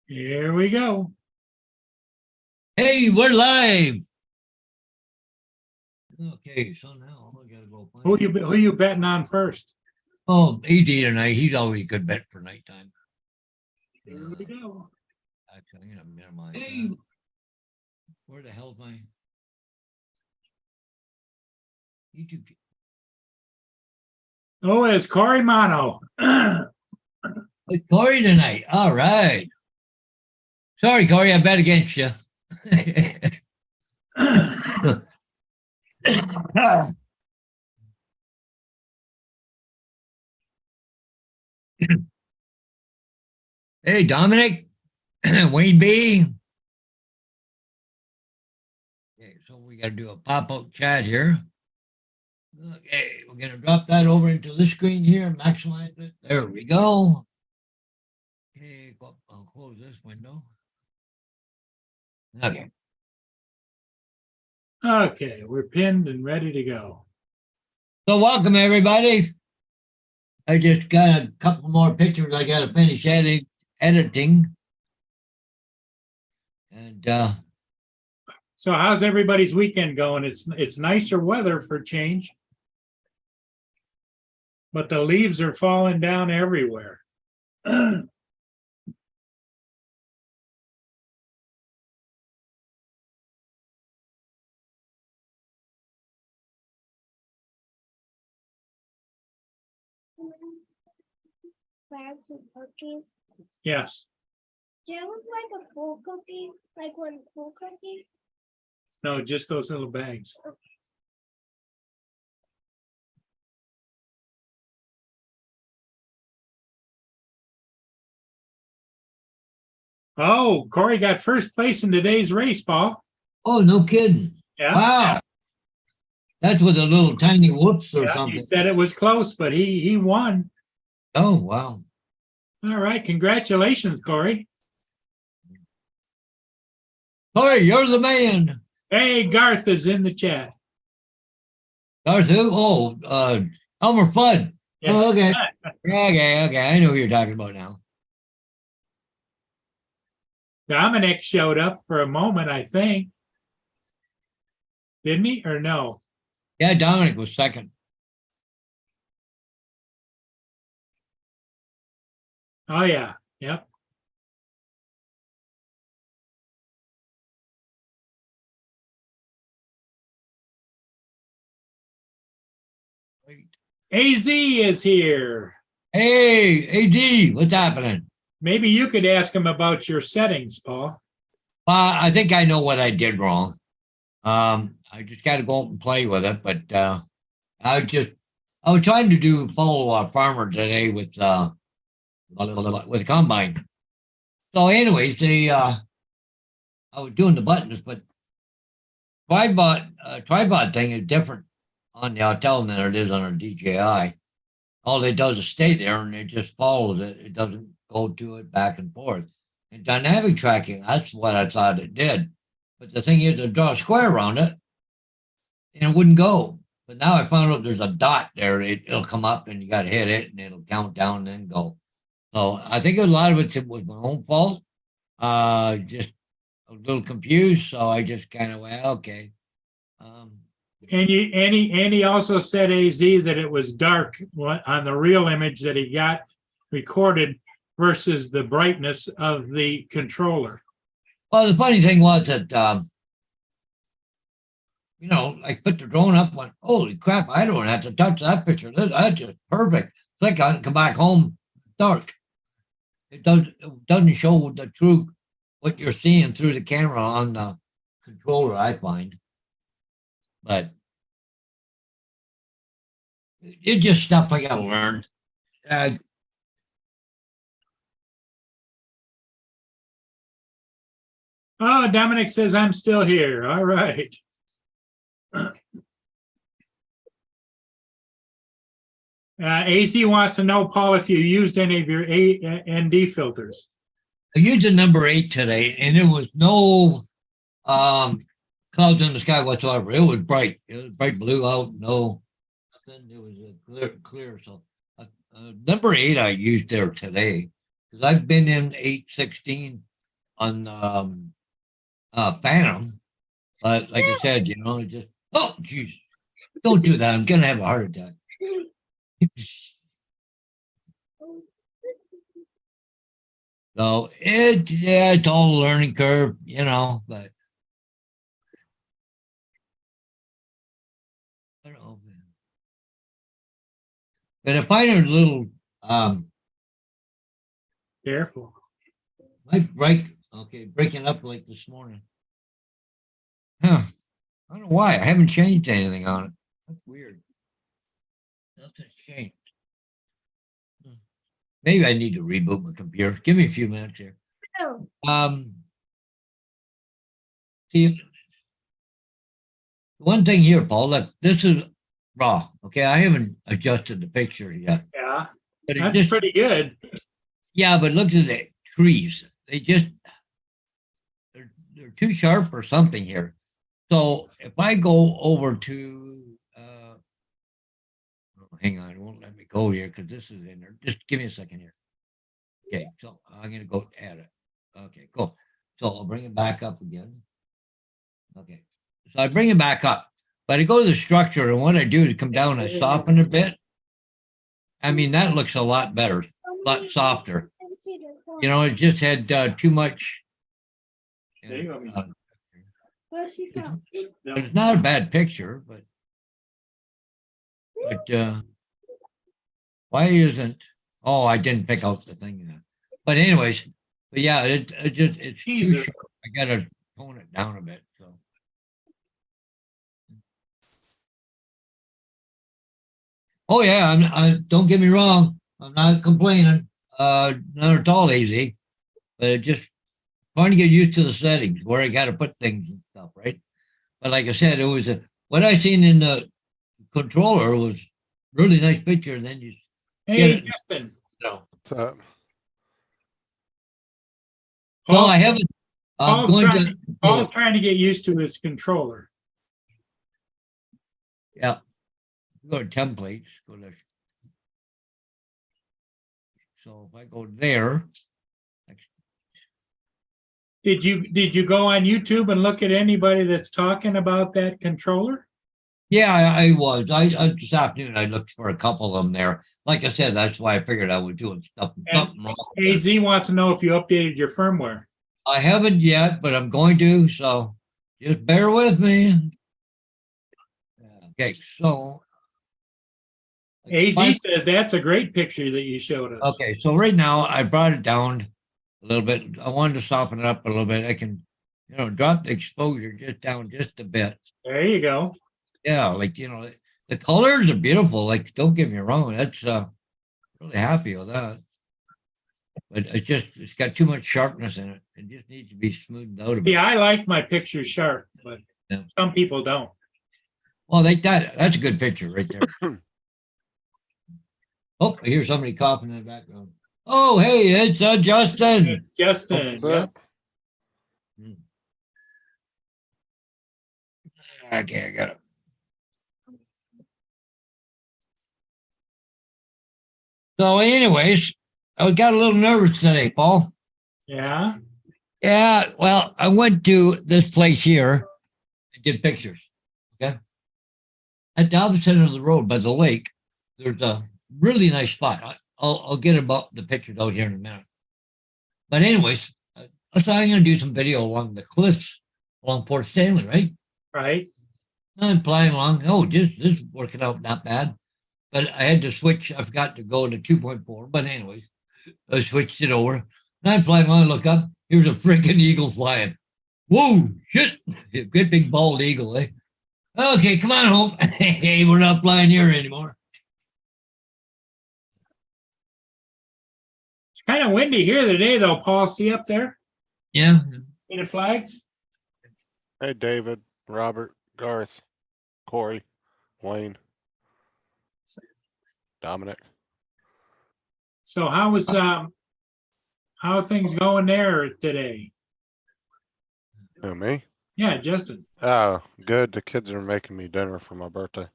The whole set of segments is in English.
Here we go. Hey, we're live. Okay, so now I gotta go find. Who you betting on first? Oh, AD tonight. He's always a good bet for nighttime. Here we go. Actually, I'm gonna minimize. Hey, where the hell's my YouTube? Oh, it's Corey Mono. It's Corey tonight. All right. Sorry, Corey, I bet against you. Hey, Dominic, Wayne B. Okay, so we got to do a pop-up chat here. Okay, we're going to drop that over into the screen here, maximize it. There we go. Okay, I'll close this window. Okay. Okay, we're pinned and ready to go. So welcome, everybody. I just got a couple more pictures I got to finish editing. And so how's everybody's weekend going? It's nicer weather for change, but the leaves are falling down everywhere. Bags of cookies. Yes. Do you have like a full cookie? Like one full cookie? No, just those little bags. Oh, Corey got first place in today's race, Paul. oh, no kidding. Yeah. Wow. That's with a little tiny whoops or Yeah, something. he said it was close, but he won. Oh, wow. All right, congratulations, Corey. Corey, you're the man. Hey, Garth is in the chat. Garth who? Oh, Elmer Fudd. Yeah. Oh, okay. Okay. I know who you're talking about now. Dominic showed up for a moment, I think. Didn't he, or no? Yeah, Dominic was second. Oh, yeah. Yep. AZ is here. Hey, AD, what's happening? Maybe you could ask him about your settings, Paul. I think I know what I did wrong. I just got to go out and play with it, but I was trying to follow a farmer today with combine. So, anyways, I was doing the buttons, but tripod thing is different on the Autel than it is on a DJI. All it does is stay there and it just follows it. It doesn't go to it back and forth. And dynamic tracking, that's what I thought it did. But the thing is, to draw a square around it, and it wouldn't go. But now I found out there's a dot there. It'll come up and you got to hit it and it'll count down and then go. So I think a lot of it was my own fault. Just a little confused. So I just kind of went, okay. And he also said, AZ, that it was dark on the real image that he got recorded versus the brightness of the controller. Well, the funny thing was that, I put the drone up, went, holy crap, I don't have to touch that picture. That's just perfect. Click on it, come back home, dark. It doesn't show the true, what you're seeing through the camera on the controller, I find. But it's just stuff I got to learn. Oh, Dominic says, I'm still here. All right. AZ wants to know, Paul, if you used any of your ND filters. I used a number 8 today, and there was no clouds in the sky whatsoever. It was bright. It was bright blue out. No, nothing. It was clear. So number 8 I used there today because I've been in 8, 16, on Phantom. But like I said, you know, it just oh jeez, don't do that. I'm gonna have a heart attack. So it's all a learning curve, you know, but I don't know, man. But if I had a little Careful. breaking up like this morning. Huh. I don't know why. I haven't changed anything on it. That's weird. Nothing's changed. Maybe I need to reboot my computer. Give me a few minutes here. Oh, See, one thing here, Paul, look, this is raw. Okay, I haven't adjusted the picture yet. Yeah, But it's that's just pretty good. yeah, but look at the trees. They're too sharp or something here. So if I go over to hang on, it won't let me go here because this is in there. Just give me a second here. Okay, so I'm gonna go add it. Okay, cool. So I'll bring it back up again. Okay, so I bring it back up, but I go to the structure, and what I do is come down and soften a bit. I mean, that looks a lot better, a lot softer. You know, it just had too much. There you go. Where's she from? It's not a bad picture, but why isn't? Oh, I didn't pick out the thing. But anyways, but yeah, it's too Jesus. short. I gotta tone it down a bit. So. Oh yeah, don't get me wrong. I'm not complaining. Not at all, easy, but it just trying to get used to the settings where I got to put things and stuff, right? But like I said, it was what I seen in the controller was really nice picture. And then you Hey, get it. Justin. No, So, no, Paul- I haven't. I'm Paul's going trying- to. Paul's trying to get used to his controller. Yeah. Go to templates. Go to. So if I go there. Did you go on YouTube and look at anybody that's talking about that controller? Yeah, I was. I this afternoon I looked for a couple of them there. Like I said, that's why I figured I was doing something wrong. AZ wants to know if you updated your firmware. I haven't yet, but I'm going to. So just bear with me. Okay, so. AZ said that's a great picture that you showed us. Okay, so right now I brought it down a little bit. I wanted to soften it up a little bit. I can, you know, drop the exposure just down just a bit. There you go. Yeah, like you know, the colors are beautiful. Like, don't get me wrong, that's really happy with that. But it's got too much sharpness in it. It just needs to be smoothed out a See, bit. I like my pictures sharp, but Yeah. some people don't. Well, that's a good picture right there. Oh, I hear somebody coughing in the background. Oh, hey, it's Justin. It's Justin, what's yeah. up? Okay, I got it. So, anyways, I got a little nervous today, Paul. Yeah, Yeah, well, I went to this place here. I did pictures. Okay. At the opposite end of the road by the lake, there's a really nice spot. I'll get about the pictures out here in a minute. But anyways, so I'm going to do some video along the cliffs along Port Stanley, right? right. I'm flying along. Oh, this is working out not bad. But I had to switch. I forgot to go to 2.4. But anyways, I switched it over. And I'm flying along, look up. Here's a freaking eagle flying. Whoa, shit. Great big bald eagle, eh? Okay, come on home. Hey, we're not flying here anymore. It's kind of windy here today, though, Paul. See up there? Yeah. See the flags? Hey, David, Robert, Garth, Corey, Wayne, Dominic. So how are things going there today? Who, me? Yeah, Justin. Oh, good. The kids are making me dinner for my birthday.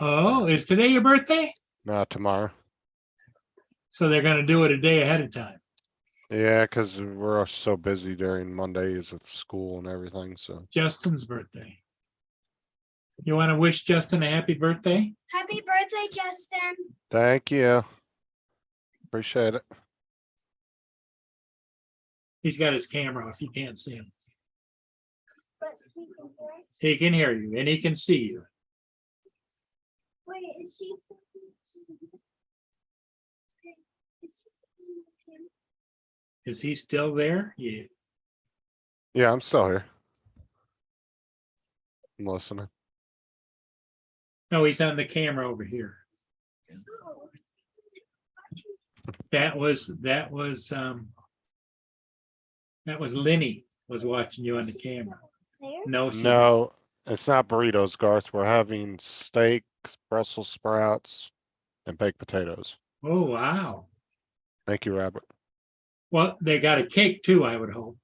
Oh, is today your birthday? No, tomorrow. So they're going to do it a day ahead of time. Yeah, cause we're so busy during Mondays with school and everything, so. Justin's birthday. You want to wish Justin a happy birthday? Happy birthday, Justin. Thank you. Appreciate it. He's got his camera off. You can't see him. But he can hear it. He can hear you and he can see you. Wait, is she? Is she still in the camera? Is he still there? Yeah. Yeah, I'm still here. I'm listening. No, he's on the camera over here. Oh. That was Lenny was watching you on the camera. There? No, she's No, it's not burritos, Garth. We're having steak, Brussels sprouts, and baked potatoes. Oh, wow. Thank you, Robert. Well, they got a cake too, I would hope.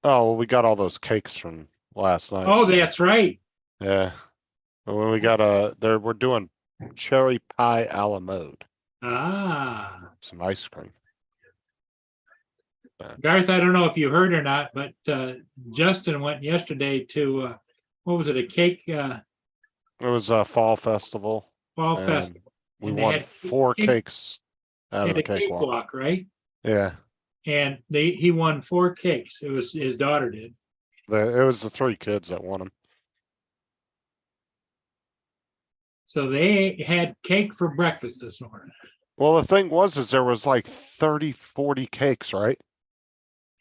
Oh, well, we got all those cakes from last night. Oh, so- that's right. Yeah. But when we got we're doing cherry pie a la mode, Ah, some ice cream. Garth, I don't know if you heard or not, but Justin went yesterday to what was it, a cake It was a fall festival. fall and festival? We And they won had 4 cake- cakes out Had of the a cakewalk. cakewalk, right? Yeah, And he won 4 cakes. It was his daughter did. it was the 3 kids that won them. So they had cake for breakfast this morning. Well, the thing is there was like 30, 40 cakes, right?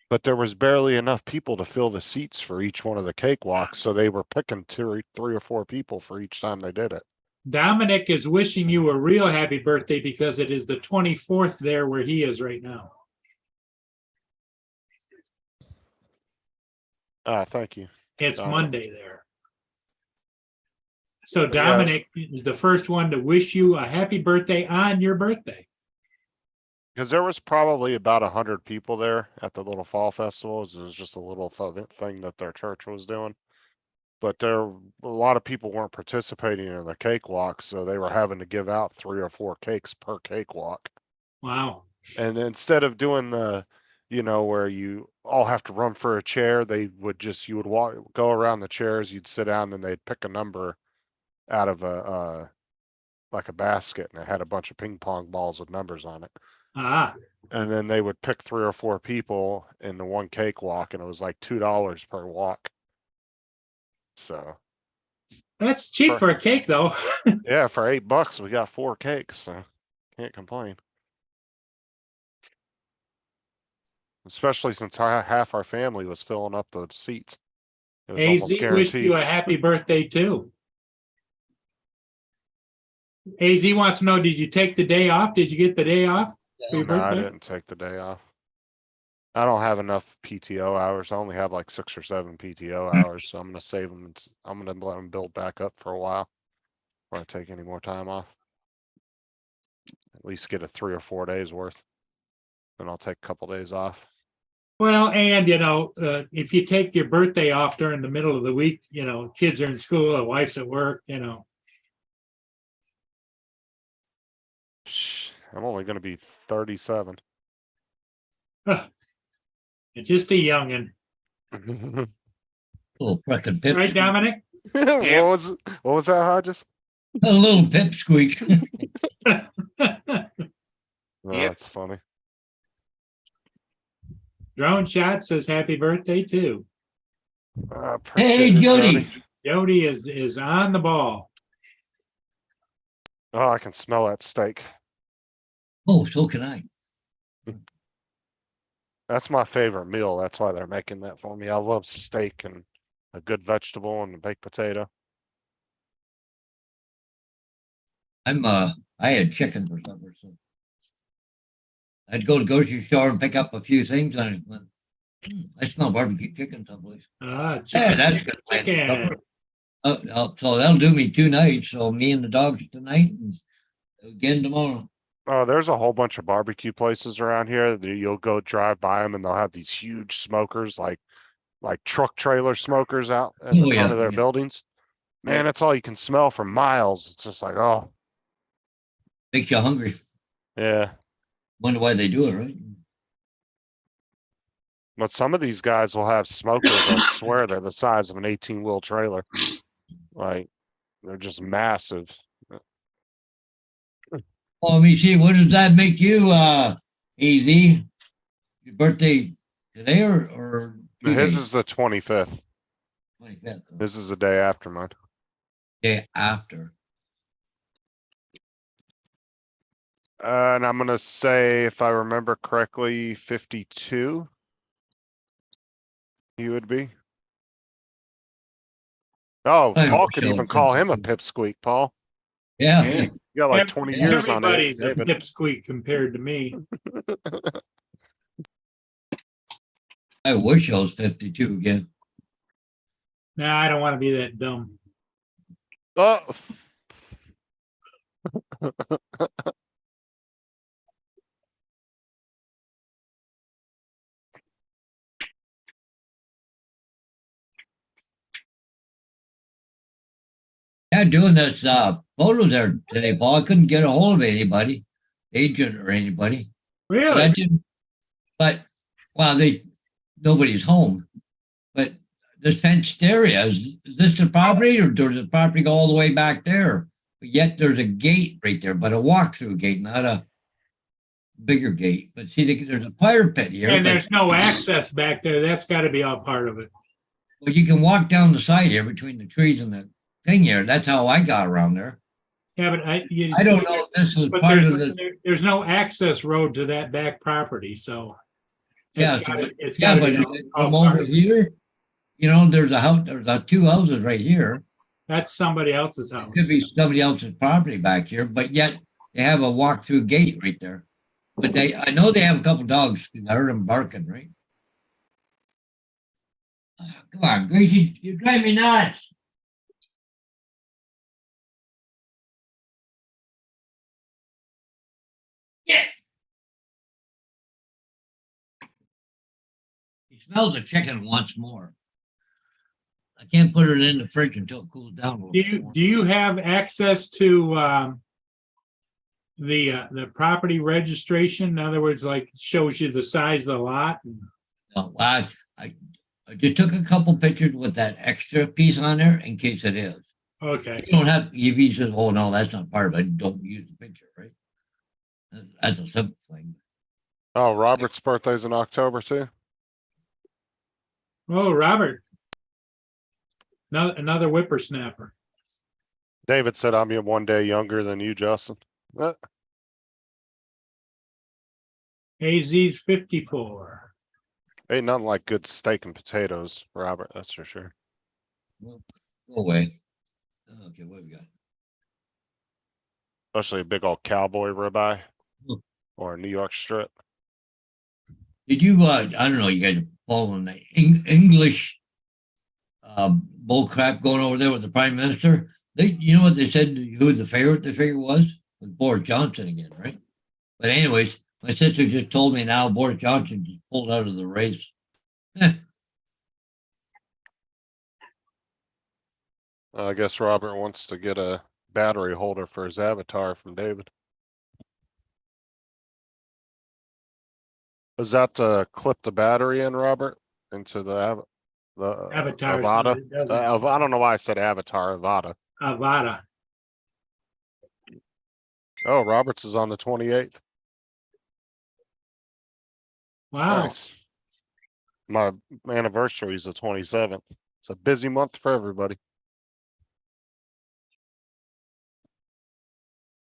But there was barely enough people to fill the seats for each one of the cakewalks, so they were picking 3 or 4 people for each time they did it. Dominic is wishing you a real happy birthday because it is the 24th there where he is right now. Thank you. It's Dominic. Monday there. So Yeah. Dominic is the first one to wish you a happy birthday on your birthday. Cause there was probably about 100 people there at the little fall festivals. It was just a little thing that their church was doing. But a lot of people weren't participating in the cakewalk, so they were having to give out 3 or 4 cakes per cakewalk. Wow. And instead of doing where you all have to run for a chair, you would go around the chairs, you'd sit down, then they'd pick a number out of like a basket, and it had a bunch of ping pong balls with numbers on it. Ah, And then they would pick 3 or 4 people in the one cakewalk, and it was like $2 per walk. So that's cheap for a cake though. yeah, for $8 we got 4 cakes, so can't complain. Especially since half our family was filling up the seats. It was AZ almost wished guaranteed. you a happy birthday too. AZ wants to know, did you take the day off? Did you get the day off for your No, I birthday? didn't take the day off. I don't have enough PTO hours. I only have like 6 or 7 PTO hours, so I'm gonna save them. I'm gonna let them build back up for a while before I take any more time off. At least get a 3 or 4 days worth. Then I'll take a couple days off. Well, and if you take your birthday off during the middle of the week, kids are in school, the wife's at work, Shh, I'm only gonna be 37. it's just a youngin', Little frickin' pip. right, Dominic? What was that, Hodges? A little pipsqueak. Oh, that's funny. Drone Shot says happy birthday too. Hey, Appreciate it, Jody. Jody is on the ball. Oh, I can smell that steak. Oh, so can I. That's my favorite meal. That's why they're making that for me. I love steak and a good vegetable and a baked potato. I had chicken for supper, so I'd go to the grocery store and pick up a few things, and I went, I smell barbecue chicken someplace. Ah, Yeah, chicken. that's good. plan for Chicken. supper. So that'll do me 2 nights. So me and the dogs tonight, and again tomorrow. Oh, there's a whole bunch of barbecue places around here that you'll go drive by them and they'll have these huge smokers, like truck trailer smokers out in the Oh, front yeah, of their yeah. buildings. Man, that's all you can smell for miles. It's just like, oh, Makes you hungry. yeah. Wonder why they do it, right? But some of these guys will have smokers, I swear they're the size of an 18-wheel trailer. Like, they're just massive. Well, let me see, what does that make you, AZ? Your birthday today or two His days? is the 25th. 25th, This is the day after mine. day after. And I'm gonna say, if I remember correctly, 52. He would be. Oh, I Paul wish could I even was call him a 52. pipsqueak, Paul. Yeah, You got like 20 years on it, Everybody's a David. pipsqueak compared to me. I wish I was 52 again. Nah, I don't want to be that dumb. Oh. Yeah, doing this photos there today, Paul. I couldn't get a hold of anybody, agent or anybody. But I Really? did. But well, nobody's home. But this fenced area is this the property, or does the property go all the way back there? But yet there's a gate right there, but a walk-through gate, not a bigger gate. But see, there's a fire pit here. And but there's no access back there. That's got to be all part of it. well, you can walk down the side here between the trees and the thing here. That's how I got around there. Yeah, but I don't know if this was But part of the. there's no access road to that back property, so. Yeah, it's yeah, gotta but be from all part over of it. here, you know, there's a house, there's two houses right here. That's somebody else's It house. could be somebody else's property back here, but yet they have a walk-through gate right there. But I know they have a couple dogs, 'cause I heard them barking, right? Come on, Gracie, you drive me nuts. Yeah. He smells the chicken once more. I can't put it in the fridge until it cools down a little bit more. Do you have access to the property registration? In other words, like shows you the size of the lot? No, I just took a couple pictures with that extra piece on there in case it is. Okay, You don't have, if you said, oh, no, that's not part of it, don't use the picture, right? That's a simple thing. Oh, Robert's birthday's in October too. oh, Robert. Another whippersnapper. David said I'm 1 day younger than you, Justin. AZ's 54. Ain't nothing like good steak and potatoes, Robert, that's for sure. Well, go away. Okay, what do we got? Especially a big old cowboy ribeye. Hmm. Or a New York strip. Did you, I don't know, you guys are following the English bull crap going over there with the prime minister? You know what they said, who the favorite the figure was? With Boris Johnson again, right? But anyways, my sister just told me now Boris Johnson just pulled out of the race. I guess Robert wants to get a battery holder for his avatar from David. Is that to clip the battery in, Robert? Into the Avatar. Avada? I don't know why I said avatar, Avada. Avada. Oh, Roberts is on the 28th. Wow. Nice. My anniversary is the 27th. It's a busy month for everybody.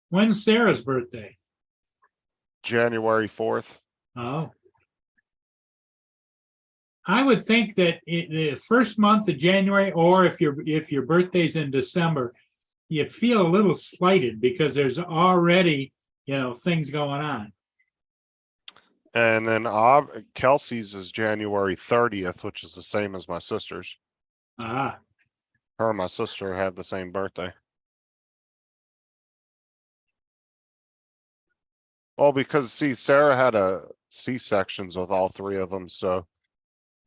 When's Sarah's birthday? January 4th. Oh. I would think that the first month of January, or if your birthday's in December, you feel a little slighted because there's already, things going on. And then Kelsey's is January 30th, which is the same as my sister's. Ah, Her and my sister had the same birthday. Well, because see, Sarah had a C-sections with all three of them, so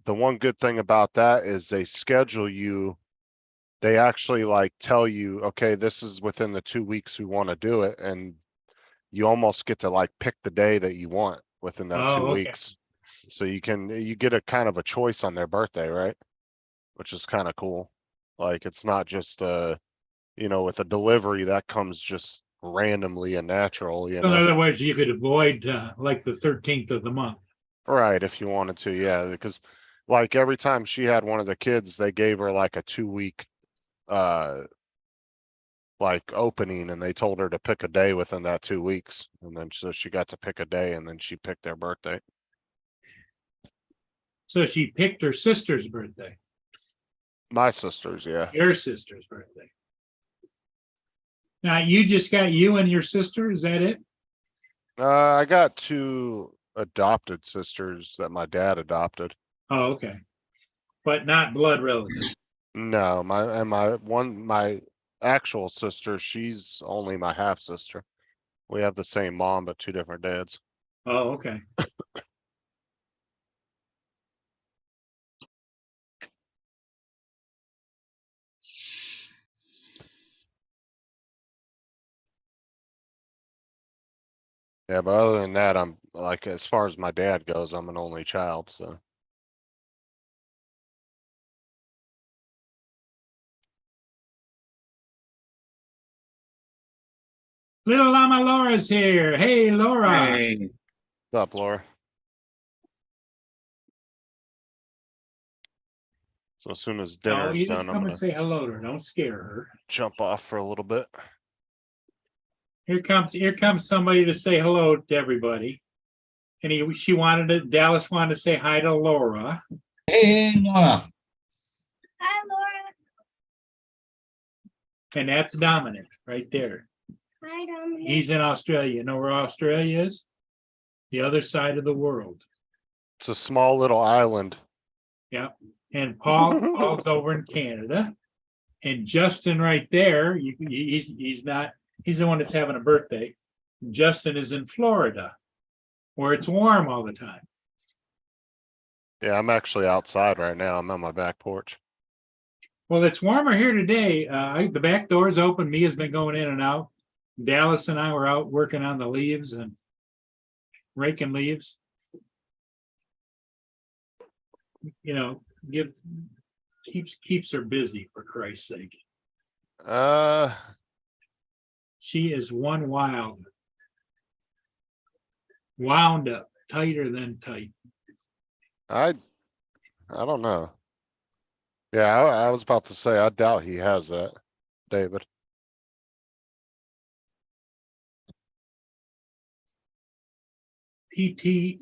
the one good thing about that is they schedule you. They actually like tell you, okay, this is within the 2 weeks we want to do it, and you almost get to like pick the day that you want within that Oh, 2 okay. weeks. So you get a kind of a choice on their birthday, right? Which is kind of cool. Like, it's not just, with a delivery that comes just randomly and natural, In other words, you could avoid, like the 13th of the month. Right, if you wanted to, yeah, because like every time she had one of the kids, they gave her like a 2 week, like opening, and they told her to pick a day within that 2 weeks. And then so she got to pick a day, and then she picked their birthday. So she picked her sister's birthday, My sister's, yeah. your sister's birthday. Now, you just got you and your sister, is that it? I got 2 adopted sisters that my dad adopted. Oh, okay. But not blood relatives. No, my actual sister, she's only my half sister. We have the same mom, but 2 different dads. Oh, okay. Yeah, but other than that, I'm like, as far as my dad goes, I'm an only child, so. Little Llama Laura's here. Hey, Laura. Hey, What's up, Laura? So as soon as No, dinner's you just done, I'm come and gonna say hello to her. Don't scare her. jump off for a little bit. Here comes somebody to say hello to everybody. And Dallas wanted to say hi to Laura. Hey, Laura. Hi, Laura. And that's Dominic right there. Hi, Dominic. He's in Australia. You know where Australia is? The other side of the world. It's a small little island. And Paul's over in Canada. And Justin right there, he's the one that's having a birthday. Justin is in Florida, where it's warm all the time. Yeah, I'm actually outside right now. I'm on my back porch. Well, it's warmer here today. The back door's open. Mia's been going in and out. Dallas and I were out working on the leaves and raking leaves. Keeps her busy, for Christ's sake. She is one wound up, tighter than tight. I don't know. Yeah, I was about to say, I doubt he has that, David. PETG?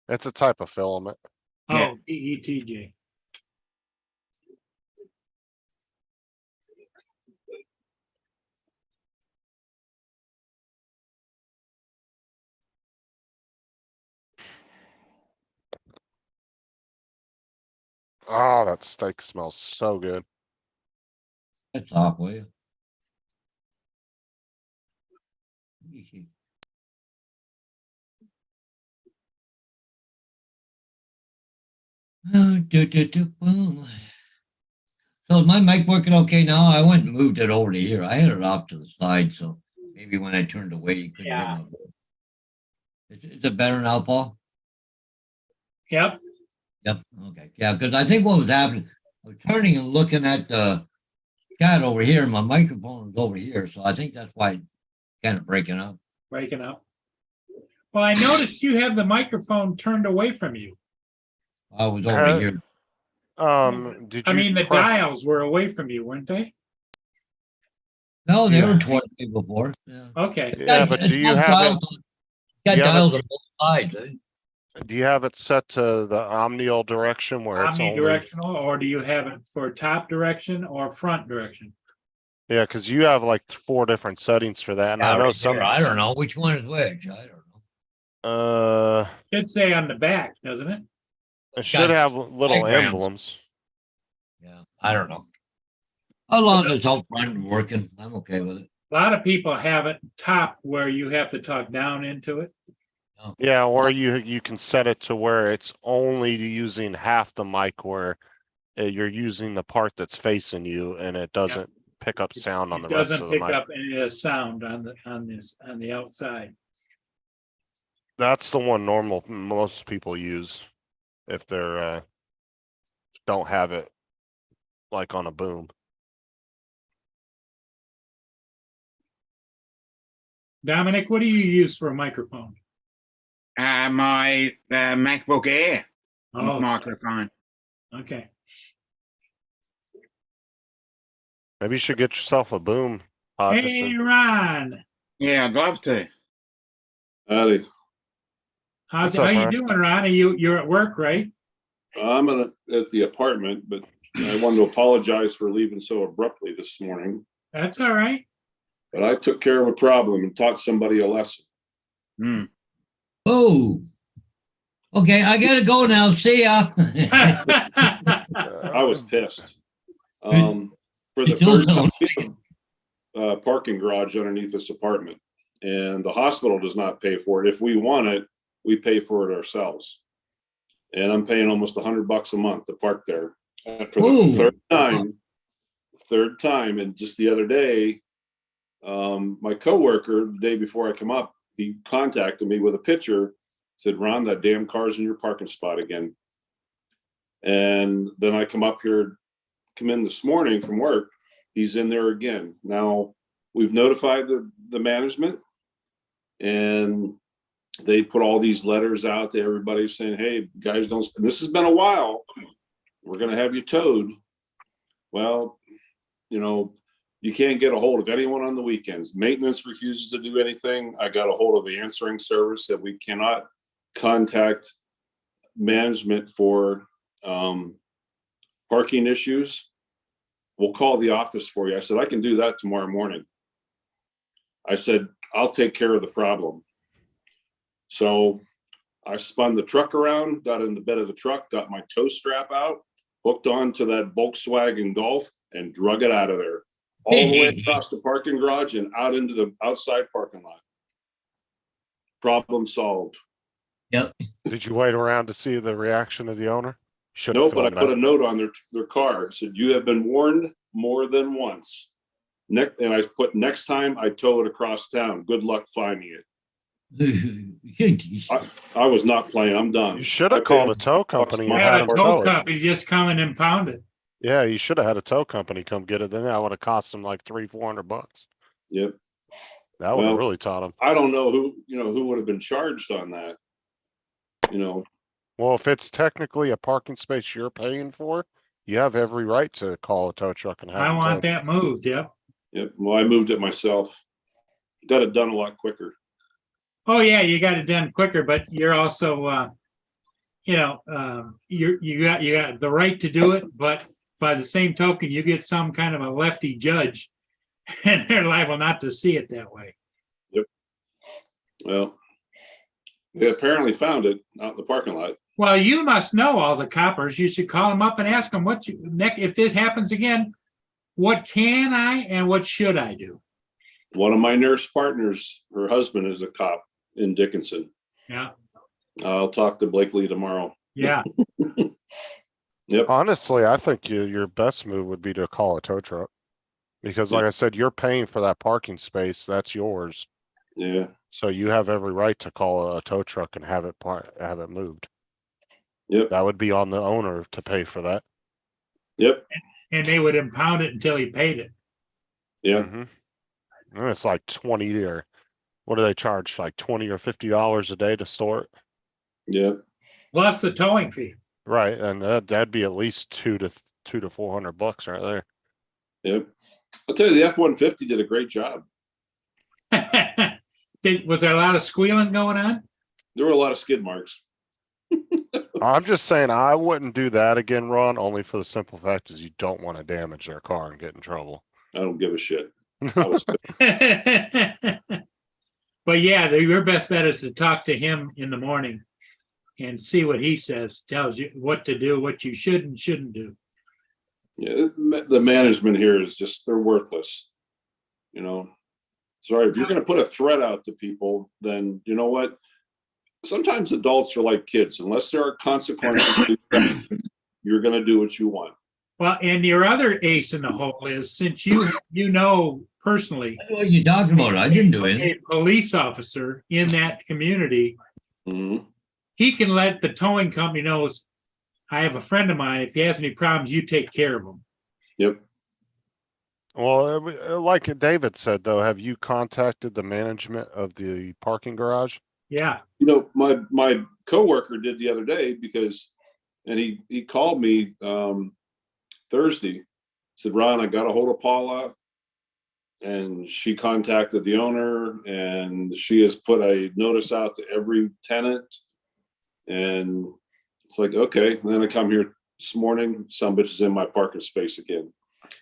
It's a type of filament. Yeah. Oh, PETG. Oh, that steak smells so good. That's off, will you? Boom. So is my mic working okay now? I went and moved it over to here. I had it off to the side, so maybe when I turned away, you couldn't hear Yeah. my voice. Is it better now, Paul? Yep. Yep. Okay. Yeah, because I think what was happening, I was turning and looking at the chat over here, and my microphone was over here, so I think that's why it's kind of breaking up. Breaking up. Well, I noticed you have the microphone turned away from you. I was over here. Did I you mean, the press- dials were away from you, weren't they? No, they Yeah. were towards me before. Yeah. Okay. Yeah, but do you have it? Got you have it- dials on both sides. Eh? Do you have it set to the omnial direction where it's only? Omnidirectional, or do you have it for top direction or front direction? Yeah, because you have like 4 different settings for that, and I Yeah, know right some. there. I don't know which one is which. I don't know. Should say on the back, doesn't it? It should Got have little diagrams. emblems. Yeah, I don't know. As long as it's all front and working, I'm okay with it. A lot of people have it top where you have to talk down into it. Yeah, or you can set it to where it's only using half the mic, where you're using the part that's facing you, and it doesn't pick up sound on It the rest doesn't of the pick mic. up any of the sound on the outside. That's the one most people use if they're, don't have it like on a boom. Dominic, what do you use for a microphone? My MacBook Air Oh, microphone. okay. Maybe you should get yourself a boom. Hey, Hodgson. Ron, Yeah, I'd love to. Howdy. how What's up, you Ron? doing, Ron? You're at work, right? I'm at the apartment, but I wanted to apologize for leaving so abruptly this morning. That's all right. But I took care of a problem and taught somebody a lesson. Hmm. Oh. Okay, I gotta go now. See ya. I was pissed. For the It still third time, sounds- we have a parking garage underneath this apartment, and the hospital does not pay for it. If we want it, we pay for it ourselves. And I'm paying almost $100 a month to park there. And for the Ooh. third time, and just the other day, my coworker, the day before I come up, he contacted me with a picture, said, "Ron, that damn car's in your parking spot again." And then I come in this morning from work, he's in there again. Now, we've notified the management, and they put all these letters out to everybody saying, "Hey, guys, this has been a while. We're gonna have you towed." Well, you can't get a hold of anyone on the weekends. Maintenance refuses to do anything. I got a hold of the answering service that we cannot contact management for parking issues. We'll call the office for you. I said, I can do that tomorrow morning. I said, I'll take care of the problem. So I spun the truck around, got in the bed of the truck, got my tow strap out, hooked onto that Volkswagen Golf, and drug it out of there. All the way across the parking garage and out into the outside parking lot. Problem solved. Yep. Did you wait around to see the reaction of the owner? Should've Nope, but I filmed put a that. note on their car. It said, "You have been warned more than once." And I put, "Next time I tow it across town, good luck finding it." I was not playing. I'm done. You should have called a tow company and I had Have them a tow tow it. company just come in and pound it. Yeah, you should have had a tow company come get it. Then that would have cost them like $300-400. Yep. That would have Well, really taught them. I don't know who would have been charged on that. Well, if it's technically a parking space you're paying for, you have every right to call a tow truck and have I them want towed. that moved, yep. Yep. Well, I moved it myself. Got it done a lot quicker. Oh, yeah, you got it done quicker, but you're also, you got the right to do it, but by the same token, you get some kind of a lefty judge and they're liable not to see it that way. Well, they apparently found it out in the parking lot. Well, you must know all the coppers. You should call them up and ask them if this happens again, what can I and what should I do? One of my nurse partners, her husband is a cop in Dickinson. Yeah, I'll talk to Blakely tomorrow. yeah. Honestly, I think your best move would be to call a tow truck. Because like I said, you're paying for that parking space. That's yours. Yeah. So you have every right to call a tow truck and have it moved. Yep. That would be on the owner to pay for that. Yep. And they would impound it until he paid it. Yeah. Mhm. And it's like 20 or what do they charge? Like $20 or $50 a day to store it? Yeah. Plus the towing fee. Right, and that'd be at least $200 to $400 right there. Yep. I'll tell you, the F-150 did a great job. Was there a lot of squealing going on? There were a lot of skid marks. I'm just saying I wouldn't do that again, Ron, only for the simple fact is you don't want to damage their car and get in trouble. I don't give a shit. I was But yeah, your best bet is to talk to him in the morning and see what he says, tells you what to do, what you should and shouldn't do. Yeah, the management here is just, they're worthless. Sorry, if you're going to put a threat out to people, then you know what? Sometimes adults are like kids. Unless there are consequences, to them, you're going to do what you want. Well, and your other ace in the hole is, since you know personally What are you talking about? I didn't do a anything. police officer in that community Mhm. he can let the towing company knows, I have a friend of mine, if he has any problems, you take care of him. Yep. Well, like David said, though, have you contacted the management of the parking garage? Yeah, You know, my coworker did the other day because, and he called me Thursday, said, Ron, I got a hold of Paula and she contacted the owner and she has put a notice out to every tenant. And it's like, okay. And then I come here this morning, some bitch is in my parking space again.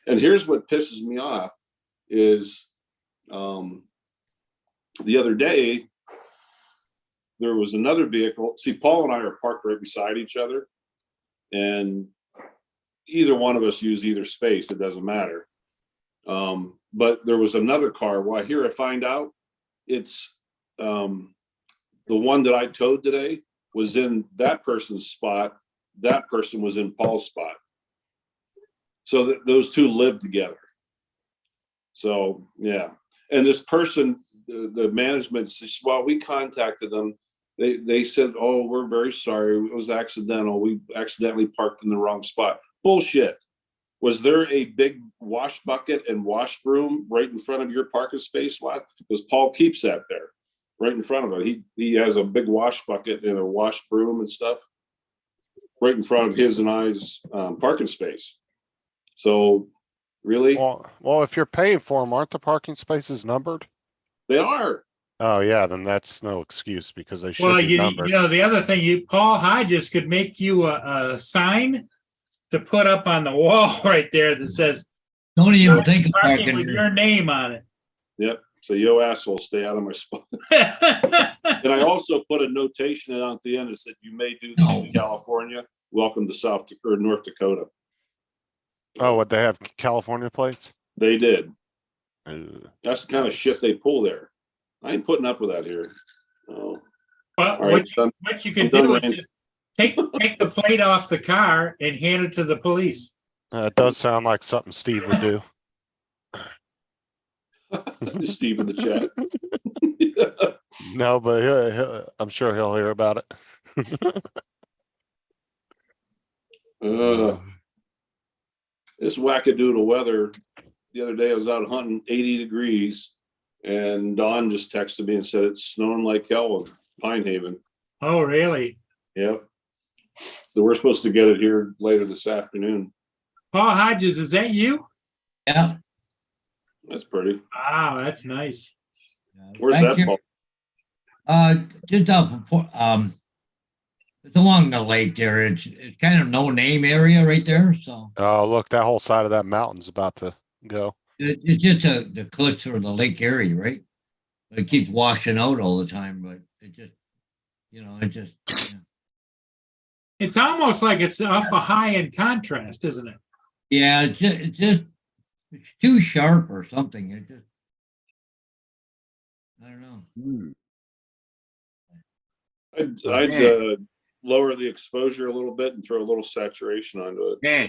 And here's what pisses me off is the other day, there was another vehicle. See, Paul and I are parked right beside each other. And either one of us use either space. It doesn't matter. But there was another car. Well, here I find out it's the one that I towed today was in that person's spot. That person was in Paul's spot. So that those two live together. So, yeah. And this person, the management says, well, we contacted them. They said, oh, we're very sorry. It was accidental. We accidentally parked in the wrong spot. Bullshit. Was there a big wash bucket and wash broom right in front of your parking space lot? Because Paul keeps that there, right in front of him. He has a big wash bucket and a wash broom and stuff right in front of his and I's parking space. So, really? Well, if you're paying for them, aren't the parking spaces numbered? They are. Oh, yeah, then that's no excuse because they should well, be you numbered. know, the other thing, Paul Hodges could make you a sign to put up on the wall right there that says Don't even think of parking parking with here. your name on it. Yep. So, yo, asshole, stay out of my spot. And I also put a notation on at the end that said, you may do this in California. Welcome to North Dakota. Oh, what, they have California plates? They did. Ugh. That's the kind of shit they pull there. I ain't putting up with that here. Oh, Well, all right. what you can I'm done do is ranting. just take the plate off the car and hand it to the police. It does sound like something Steve would do. Steve in the chat. No, but I'm sure he'll hear about it. This wackadoodle weather. The other day I was out hunting 80 degrees and Dawn just texted me and said it's snowing like hell in Pine Haven. Oh, really? Yep. So we're supposed to get it here later this afternoon. Paul Hodges, is that you? Yeah. That's pretty. Wow, that's nice. Where's Thank that you. ball? Just up, it's along the lake there. It's kind of no name area right there. So Oh, look, that whole side of that mountain's about to go. it's just the cliffs or the lake area, right? It keeps washing out all the time, but it just, yeah. It's almost like it's off a high in contrast, isn't it? Yeah, it's too sharp or something. I don't know. I'd lower the exposure a little bit and throw a little saturation onto it. Yeah.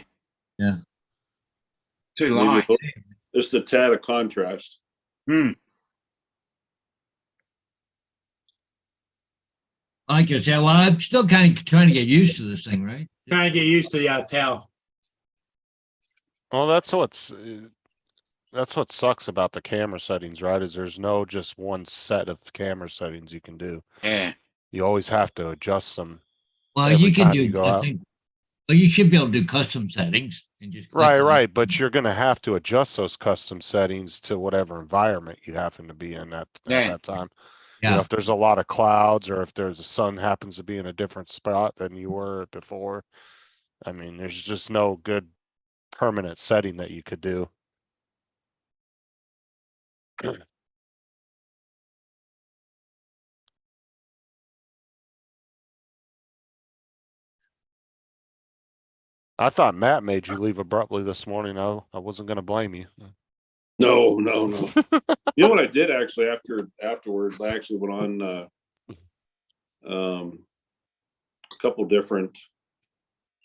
Yeah. It's too Maybe light. Just a tad of contrast. Hmm. Like I said, well, I'm still kind of trying to get used to this thing, right? Trying to get used to the Autel. Well, that's what sucks about the camera settings, right? Is there's no just one set of camera settings you can do. Yeah. You always have to adjust them. Well, Every you can time you do, go I out. think, well, you should be able to do custom settings and just click on it. Right. But you're gonna have to adjust those custom settings to whatever environment you happen to be in at Yeah. that time. You know, Yeah. if there's a lot of clouds or if there's the sun happens to be in a different spot than you were before. I mean, there's just no good permanent setting that you could do. I thought Matt made you leave abruptly this morning. I wasn't gonna blame you. No. You know what I did actually afterwards? I actually went on a couple different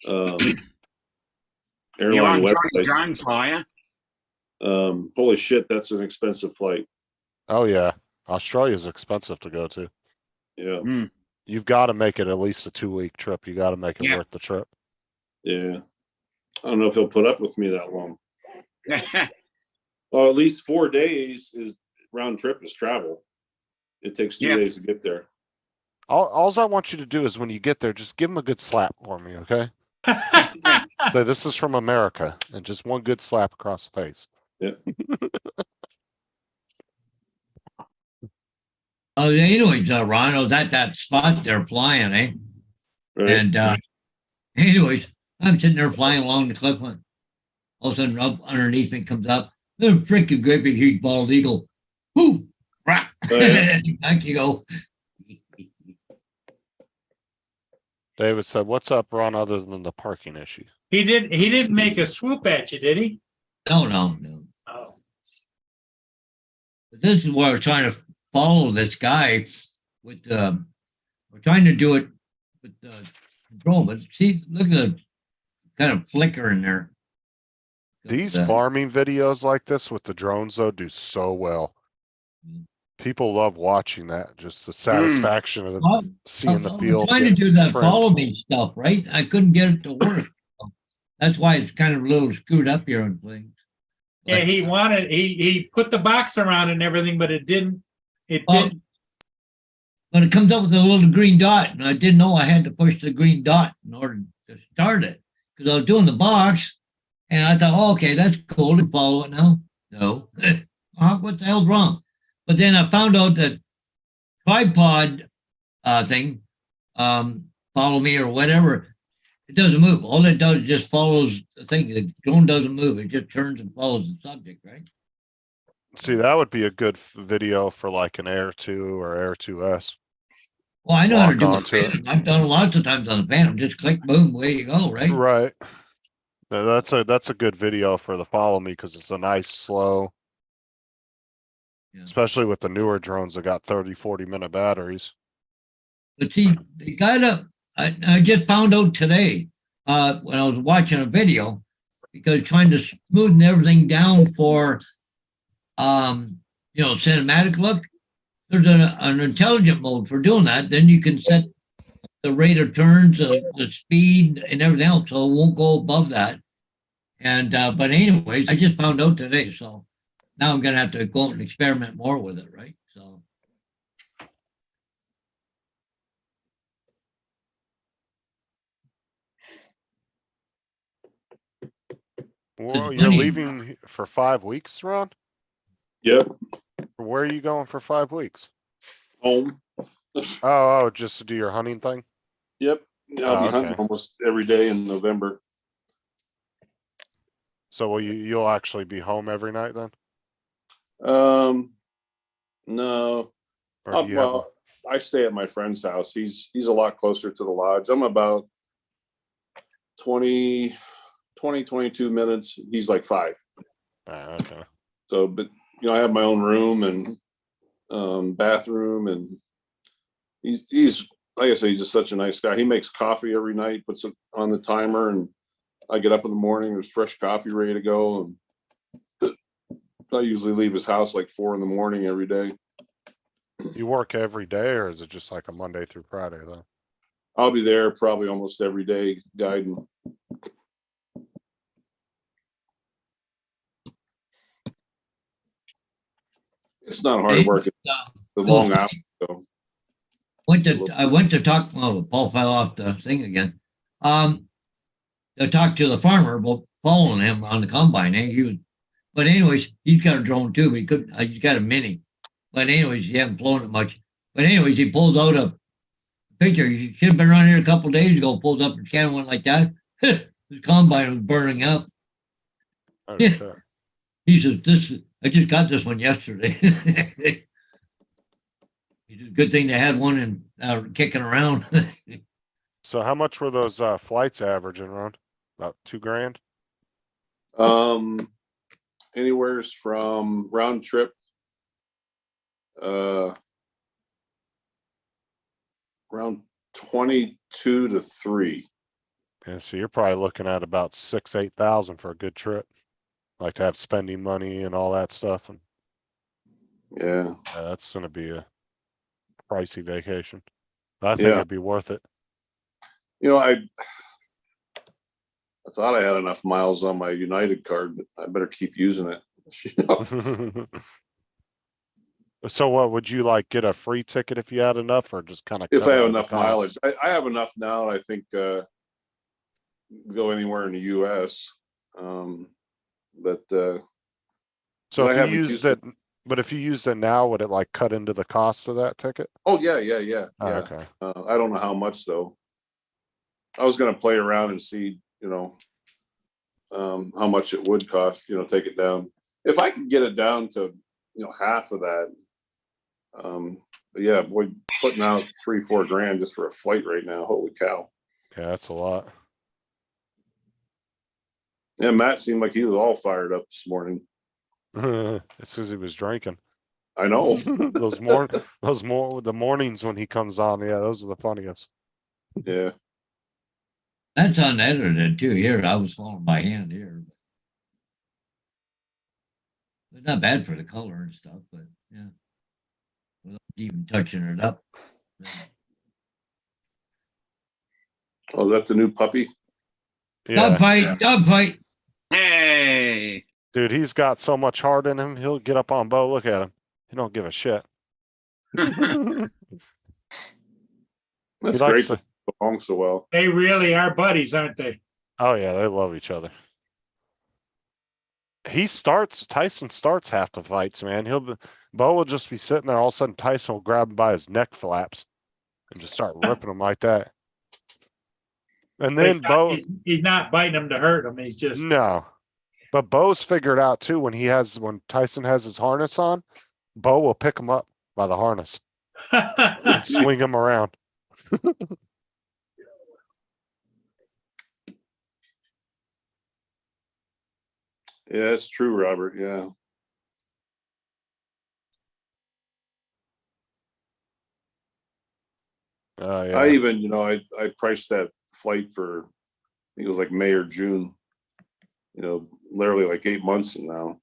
You airline on Johnny websites. Drone Flyer? Holy shit, that's an expensive flight. Oh yeah, Australia's expensive to go to. Yeah. Hmm. You've got to make it at least a 2-week trip. You got to make it Yeah. worth the trip. Yeah. I don't know if he'll put up with me that long. Well, at least 4 days is round trip is travel. It takes 2 Yeah. days to get there. All I want you to do is when you get there, just give him a good slap for me, okay? So this is from America, and just one good slap across the face. Oh, anyways, Ron, I was at that spot they're flying, eh? Right? And anyways, I'm sitting there flying along the cliff line. All of a sudden, up underneath me comes up a freaking great big huge bald eagle. Whoo! Rah! Oh, yeah. Back you go. David said, "What's up, Ron? Other than the parking issue?" He didn't make a swoop at you, did he? No. Oh. But this is where I was trying to follow this guy with we're trying to do it with the control, but see, look at the kind of flicker in there. These Uh, farming videos like this with the drones though do so well. Mm. People love watching that. Just the satisfaction of well, seeing the I'm field. trying to get do that trimmed. follow me stuff, right? I couldn't get it to work. That's why it's kind of a little screwed up here on things. Yeah, Like, he put the box around and everything, but it didn't. Well, but it comes up with a little green dot, and I didn't know I had to push the green dot in order to start it because I was doing the box, and I thought, oh, okay, that's cool to follow it now. No, what the hell's wrong? But then I found out that tripod thing, follow me or whatever, it doesn't move. All it does is just follows the thing. The drone doesn't move; it just turns and follows the subject, right? See, that would be a good video for like an Air 2 or Air 2S. Well, I know how to Lock do onto it. I've done it lots of times on the Phantom. Just click, boom, away you go, right? Right. That's a good video for the follow me because it's a nice slow. Yeah. Especially with the newer drones that got 30-40 minute batteries. But see, they got up. I just found out today when I was watching a video because trying to smoothen everything down for, cinematic look. There's an intelligent mode for doing that. Then you can set the rate of turns, the speed, and everything else, so it won't go above that. And but anyways, I just found out today, so now I'm gonna have to go and experiment more with it, right? So. Well, It's you're funny. leaving for 5 weeks, Ron? Yep. Where are you going for 5 weeks? Home. Oh, just to do your hunting thing? Yep. I'll be hunting okay. almost every day in November. So will you'll actually be home every night then? No. Or do you have, Well, I stay at my friend's house. He's a lot closer to the lodge. I'm about 22 minutes. He's like 5. okay. So, but I have my own room and bathroom, and he's like I say, he's just such a nice guy. He makes coffee every night, puts it on the timer, and I get up in the morning, there's fresh coffee ready to go. And I usually leave his house like 4 a.m. every day. You work every day or is it just like a Monday through Friday though? I'll be there probably almost every day guiding. It's not hard work. It's the long hours. So. I went to talk. Oh, Paul fell off the thing again. To talk to the farmer about following him on the combine. But anyways, he's got a drone too. But he could. He's got a mini. But anyways, he hasn't flown it much. But anyways, he pulls out a picture. He should have been around here a couple of days ago. Pulls up his camera, went like that. His combine was burning up. Oh, Yeah. shit. He says, I just got this one yesterday. It's a good thing they had one in kicking around. So how much were those flights averaging, Ron? About $2,000? Anywhere from round trip, around 22 to 3. Yeah, so you're probably looking at about 6,000-8,000 for a good trip. Like to have spending money and all that stuff. And Yeah. that's gonna be a pricey vacation. I think Yeah. it'd be worth it. You know, I thought I had enough miles on my United card, but I better keep using it. You know? So what, would you like get a free ticket if you had enough, or just kind of? If I have enough mileage, I have enough now. I think go anywhere in the U.S. But So I if you haven't used used it, but if you used it now, would it like cut into the cost of that ticket? oh yeah. Oh, okay. I don't know how much though. I was gonna play around and see, how much it would cost, take it down. If I could get it down to, half of that. But yeah, boy, putting out $3-4 grand just for a flight right now. Holy cow. Yeah, that's a lot. Yeah, Matt seemed like he was all fired up this morning. It's because he was drinking. I know. The mornings when he comes on, yeah, those are the funniest. Yeah. That's unedited too. Here, I was following by hand here. But not bad for the color and stuff, but yeah. Without even touching it up. Oh, is that the new puppy? Dog fight. Hey, Dude, he's got so much heart in him. He'll get up on Bo. Look at him. He don't give a shit. That's He likes great. to- To get along so well. They really are buddies, aren't they? Oh yeah, they love each other. Tyson starts half the fights, man. Bo will just be sitting there, all of a sudden Tyson will grab him by his neck flaps and just start ripping him like that. And then Bo, He's not biting him to hurt him. He's just no. But Bo's figured out too, when Tyson has his harness on, Bo will pick him up by the harness and swing him around. Yeah, that's true, Robert. Yeah. Yeah. I even, I priced that flight for, I think it was like May or June, literally like 8 months from now.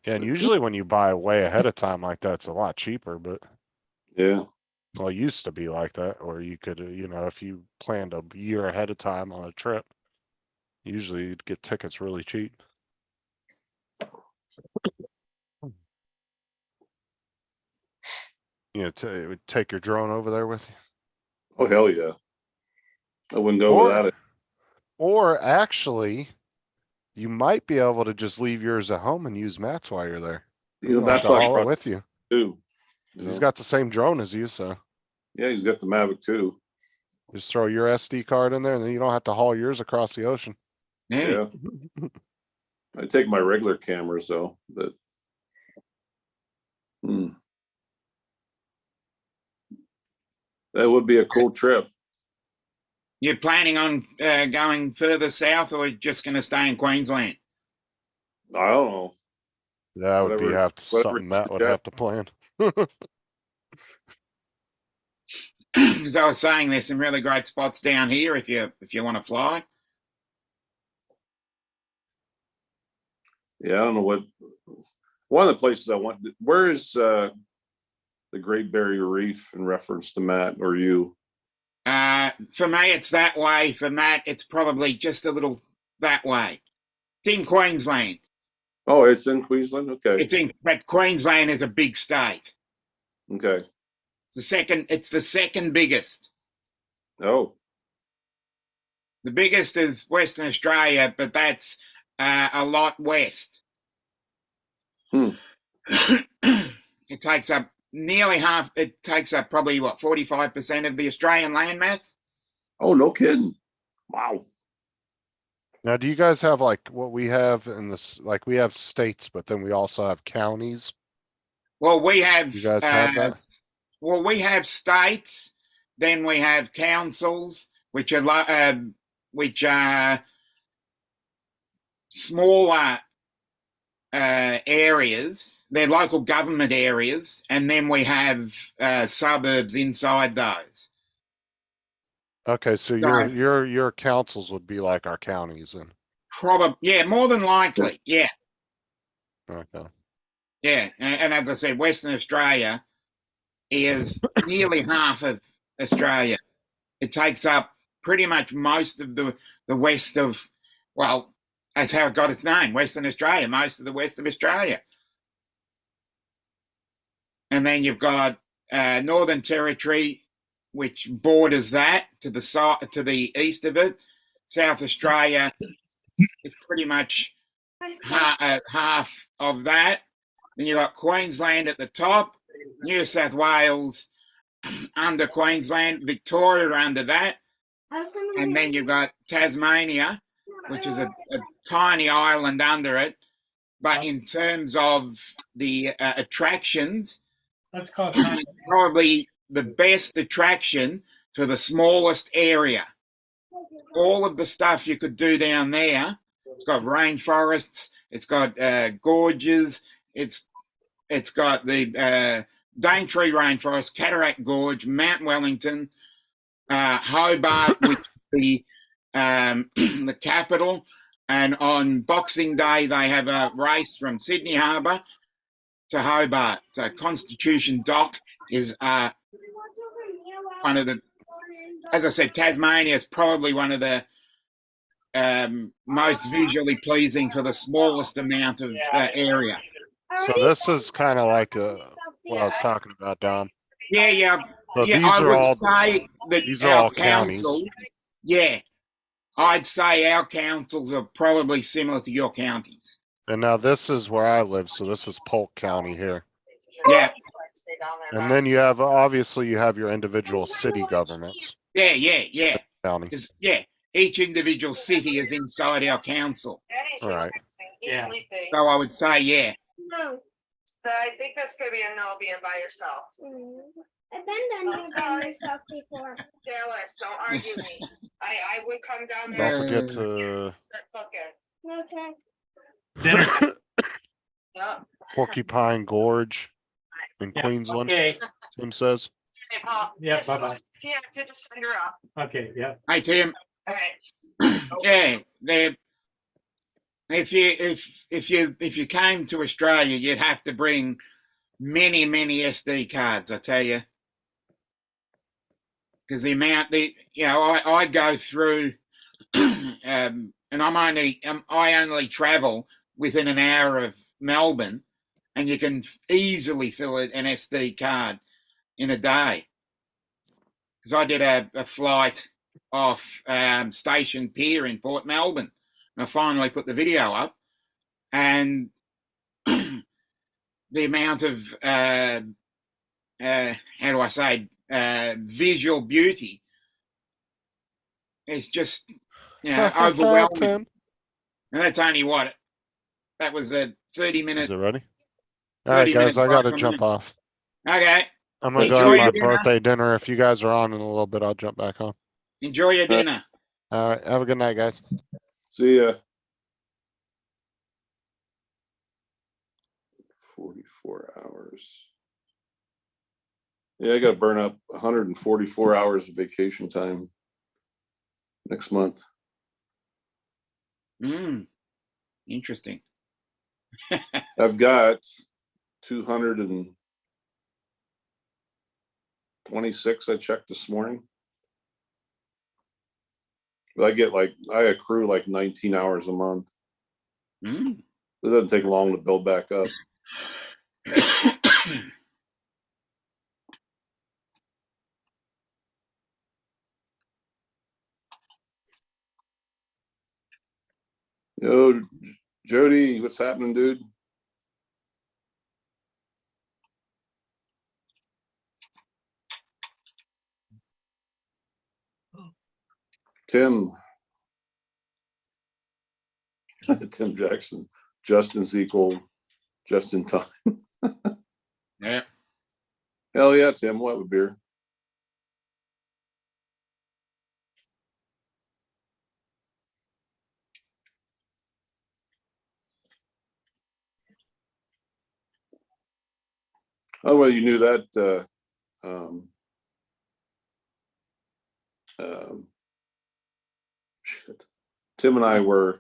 Yeah, and usually when you buy way ahead of time like that, it's a lot cheaper, but Yeah. well, it used to be like that, or you could, if you planned a year ahead of time on a trip, usually you'd get tickets really cheap. Take your drone over there with you. Oh, hell yeah. I wouldn't go without it. Or actually, you might be able to just leave yours at home and use Matt's while you're there. You don't That's have to like haul it with you. too. 'Cause he's got the same drone as you, so Yeah, he's got the Mavic too. just throw your SD card in there, and then you don't have to haul yours across the ocean. yeah. Yeah. I take my regular cameras though, but. That would be a cool trip. You're planning on going further south, or just going to stay in Queensland? I don't know. That would be Whatever something you Matt would suggest. have to plan. As I was saying, there's some really great spots down here if you want to fly. Yeah, I don't know what. One of the places I want. Where is the Great Barrier Reef in reference to Matt or you? For me, it's that way. For Matt, it's probably just a little that way. It's in Queensland. Oh, it's in Queensland. Okay. But Queensland is a big state. Okay. It's the second biggest. Oh. The biggest is Western Australia, but that's a lot west. It takes up nearly half. It takes up probably 45% of the Australian landmass. Oh, no kidding. Wow. Now, do you guys have like what we have in this? Like we have states, but then we also have counties. Well, we have. You guys have that? Well, we have states. Then we have councils, which are smaller areas. They're local government areas, and then we have suburbs inside those. Okay, so your councils would be like our counties then. Probably, yeah, more than likely, yeah. Okay. Yeah, and as I said, Western Australia is nearly half of Australia. It takes up pretty much most of the west of, well, that's how it got its name, Western Australia, most of the west of Australia. And then you've got Northern Territory, which borders that to the east of it. South Australia is pretty much half of that. Then you've got Queensland at the top, New South Wales under Queensland, Victoria under that, and then you've got Tasmania, which is a tiny island under it. But in terms of the attractions, Let's call it. it's probably the best attraction for the smallest area. All of the stuff you could do down there, it's got rainforests, it's got gorges, it's got the Daintree Rainforest, Cataract Gorge, Mount Wellington, Hobart, which is the the capital. And on Boxing Day, they have a race from Sydney Harbour to Hobart. So Constitution Dock is one of the, as I said, Tasmania is probably one of the most visually pleasing for the smallest amount of area. So this is kind of like what I was talking about, Don. Yeah. So Yeah, these I are would all say that these are our all counties. councils, yeah, I'd say our councils are probably similar to your counties. And now this is where I live, so this is Polk County here. Yeah, And then you have, obviously, you have your individual city governments, yeah. county. Because, yeah, each individual city is inside our council. All right. Yeah. So I would say, yeah. No. But I think that's gonna be a no being by yourself. I've been done here by myself before. Dallas, don't argue me. I would come down there Don't forget and to start cooking. Okay. Dinner. Yeah. Porcupine Gorge in Yeah, Queensland, Okay, Tim says. Hey, Paul. yeah, just- bye-bye. Yeah, to just send her up. Okay, yeah. Hey, Tim, All right. yeah, if you came to Australia, you'd have to bring many SD cards, I tell you. Because the amount I go through, and I only travel within an hour of Melbourne, and you can easily fill an SD card in a day. Because I did a flight off Station Pier in Port Melbourne, and I finally put the video up, and the amount of how do I say, visual beauty is just overwhelming. Tim. And that's only what, that was a 30-minute. Is it ready? All right, guys, I gotta jump off. Okay, I'm gonna Enjoy go have your my dinner. birthday dinner. If you guys are on in a little bit, I'll jump back on. enjoy your dinner. All right, have a good night, guys. See ya. 44 hours. Yeah, I gotta burn up 144 hours of vacation time next month. Interesting. I've got 226 I checked this morning. But I accrue like 19 hours a month. It doesn't take long to build back up. Yo, Jody, what's happening, dude? Tim. Tim Jackson. Justin's equal just in time. Yeah. Hell yeah, Tim. What with beer? Oh, well, you knew that. Shit. Tim and I were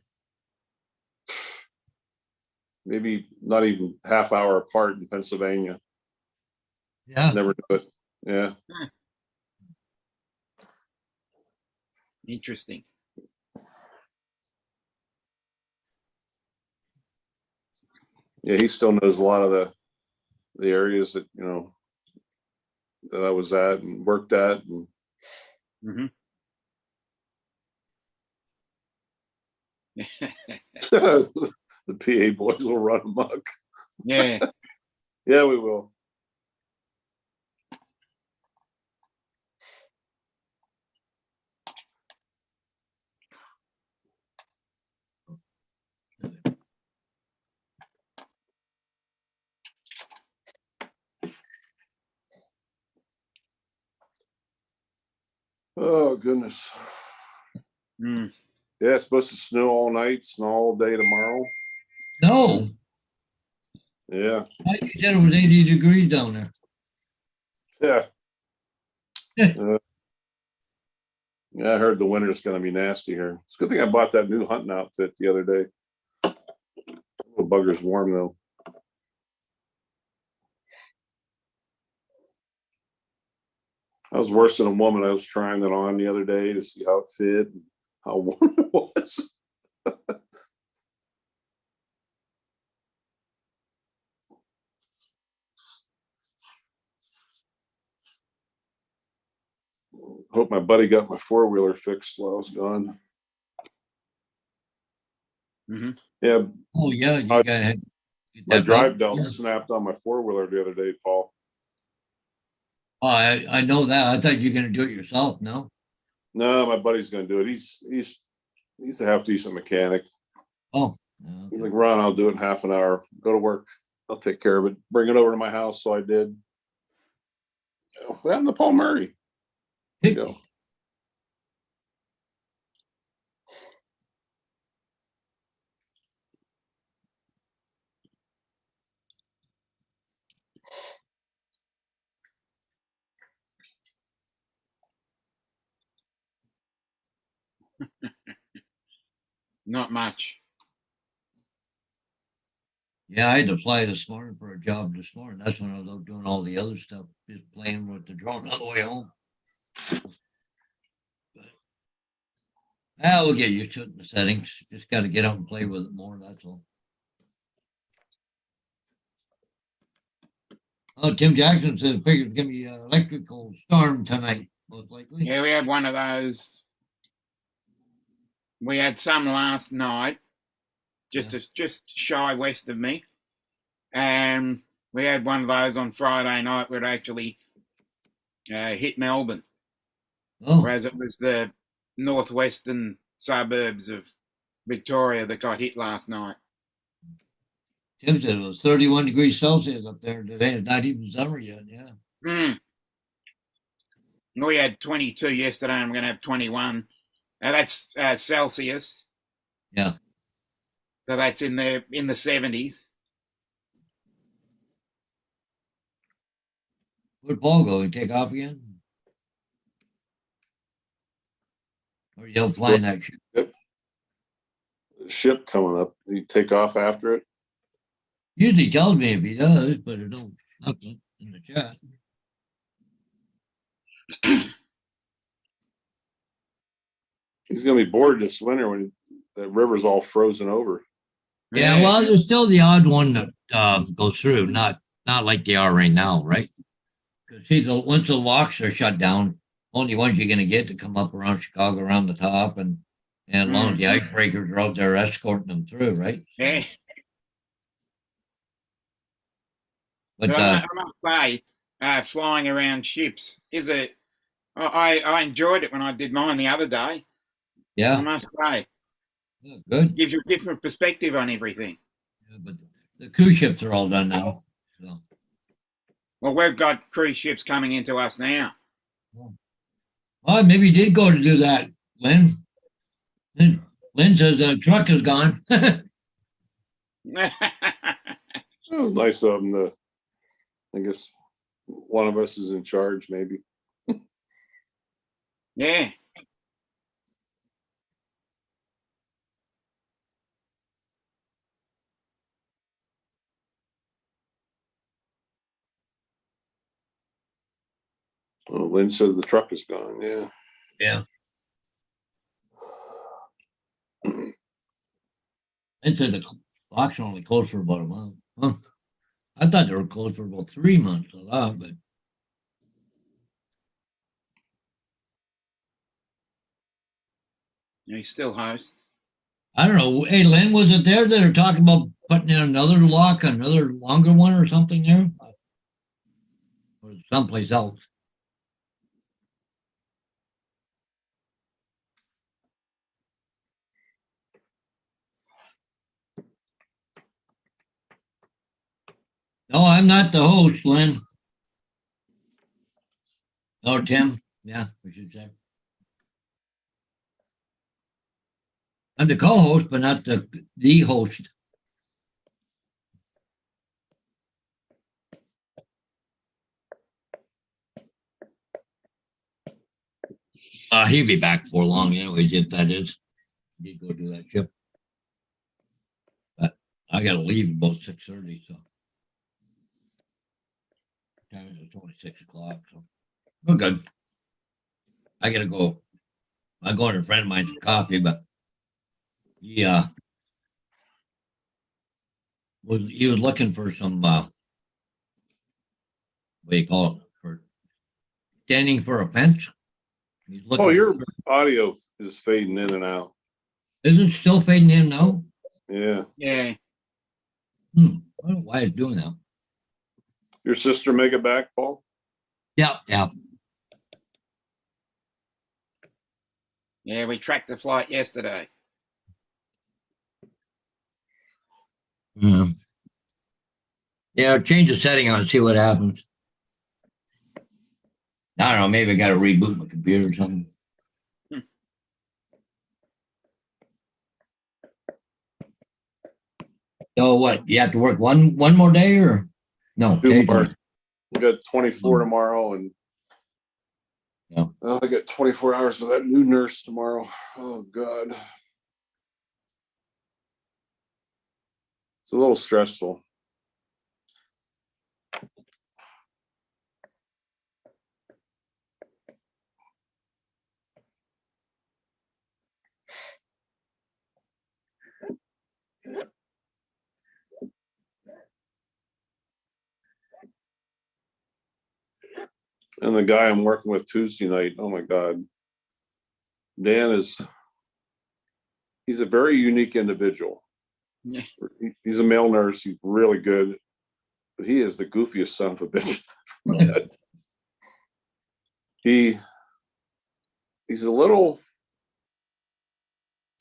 maybe not even half hour apart in Pennsylvania. Yeah. Never do it. Yeah. Interesting. Yeah, he still knows a lot of the areas that, that I was at and worked at. And Hmm. the PA boys will run amok. Yeah. Yeah, we will. Oh, goodness. Mm. Yeah, it's supposed to snow all night, snow all day tomorrow. No, Yeah. I thought you said it was 80 degrees down there. Yeah. Yeah. Yeah, I heard the winter's going to be nasty here. It's a good thing I bought that new hunting outfit the other day. The bugger's warm though. I was worse than a woman. I was trying it on the other day to see how it fit and how warm it was. Hope my buddy got my four-wheeler fixed while I was gone. Hmm. Yeah, Oh, yeah, you gotta get my that drive belt. belt Yeah. snapped on my four-wheeler the other day, Paul. Oh, I know that. I thought you were gonna do it yourself, no? No, my buddy's going to do it. He's a half-decent mechanic. Oh. He's like, Ron, I'll do it in half an hour. Go to work. I'll take care of it. Bring it over to my house. So I did. What happened to Paul Murray? There you go. Not much. Yeah, I had to fly this morning for a job this morning. That's when I was out doing all the other stuff, just playing with the drone on the way home. We'll get used to it in the settings. Just got to get out and play with it more. That's all. Oh, Tim Jackson said figured it's gonna be an electrical storm tonight, most likely. Yeah, we had one of those. We had some last night, just shy west of me, and we had one of those on Friday night where it actually hit Melbourne, Oh, whereas it was the northwestern suburbs of Victoria that got hit last night. Tim said it was 31 degrees Celsius up there today. It's not even summer yet. Yeah. Mm. We had 22 yesterday, and we're going to have 21. Now that's Celsius, Yeah. so that's in the 70s. Where'd Paul go? He take off again? Or you flying that ship? Ship coming up. You take off after it. Usually tells me if he does, but it don't nothing in the chat. He's gonna be bored this winter when the river's all frozen over. Yeah, well, there's still the odd one that goes through, not like they are right now, right? Because see, once the locks are shut down, only ones you're going to get to come up around Chicago, around the top, and long as the icebreakers are out there escorting them through, right? Yeah. But I must say, flying around ships is I enjoyed it when I did mine the other day. I yeah, must say, good. gives you a different perspective on everything. Yeah, but the cruise ships are all done now. So. Well, we've got cruise ships coming into us now. Well, maybe he did go to do that, Lynn. Lynn says the truck is gone. It was nice of him to, I guess one of us is in charge, maybe. Yeah. Oh, Lynn said the truck is gone. Yeah. Yeah. They said the auction only closed for about a month. Huh. I thought they were closed for about 3 months. A lot, but You still host. I don't know. Hey, Lynn, was it there that are talking about putting in another lock, another longer one or something there? Or someplace else? No, I'm not the host, Lynn. Oh, Tim. Yeah, we should say. I'm the co-host, but not the host. He'll be back for long anyways, if that is. He did go do that ship. But I gotta leave about 6:30, so. Time is only 6 o'clock, so we're good. I gotta go. I'm going to a friend of mine's for coffee, but yeah. He was looking for some what do you call it? For standing for a fence. He's looking Oh, your for, audio is fading in and out. is it still fading in now? Yeah. Yeah. I don't know why it's doing that. Your sister make it back, Paul? Yeah, yeah. Yeah, we tracked the flight yesterday. Yeah. Yeah, change the setting on it, see what happens. I don't know, maybe I gotta reboot my computer or something. So what, you have to work one more day or? No. 2 days more. or- We got 24 tomorrow, and Yeah. I got 24 hours with that new nurse tomorrow. Oh God. It's a little stressful. And the guy I'm working with Tuesday night, oh my God. Dan he's a very unique individual. Yeah. He's a male nurse. He's really good, but he is the goofiest son of a bitch. He's a little,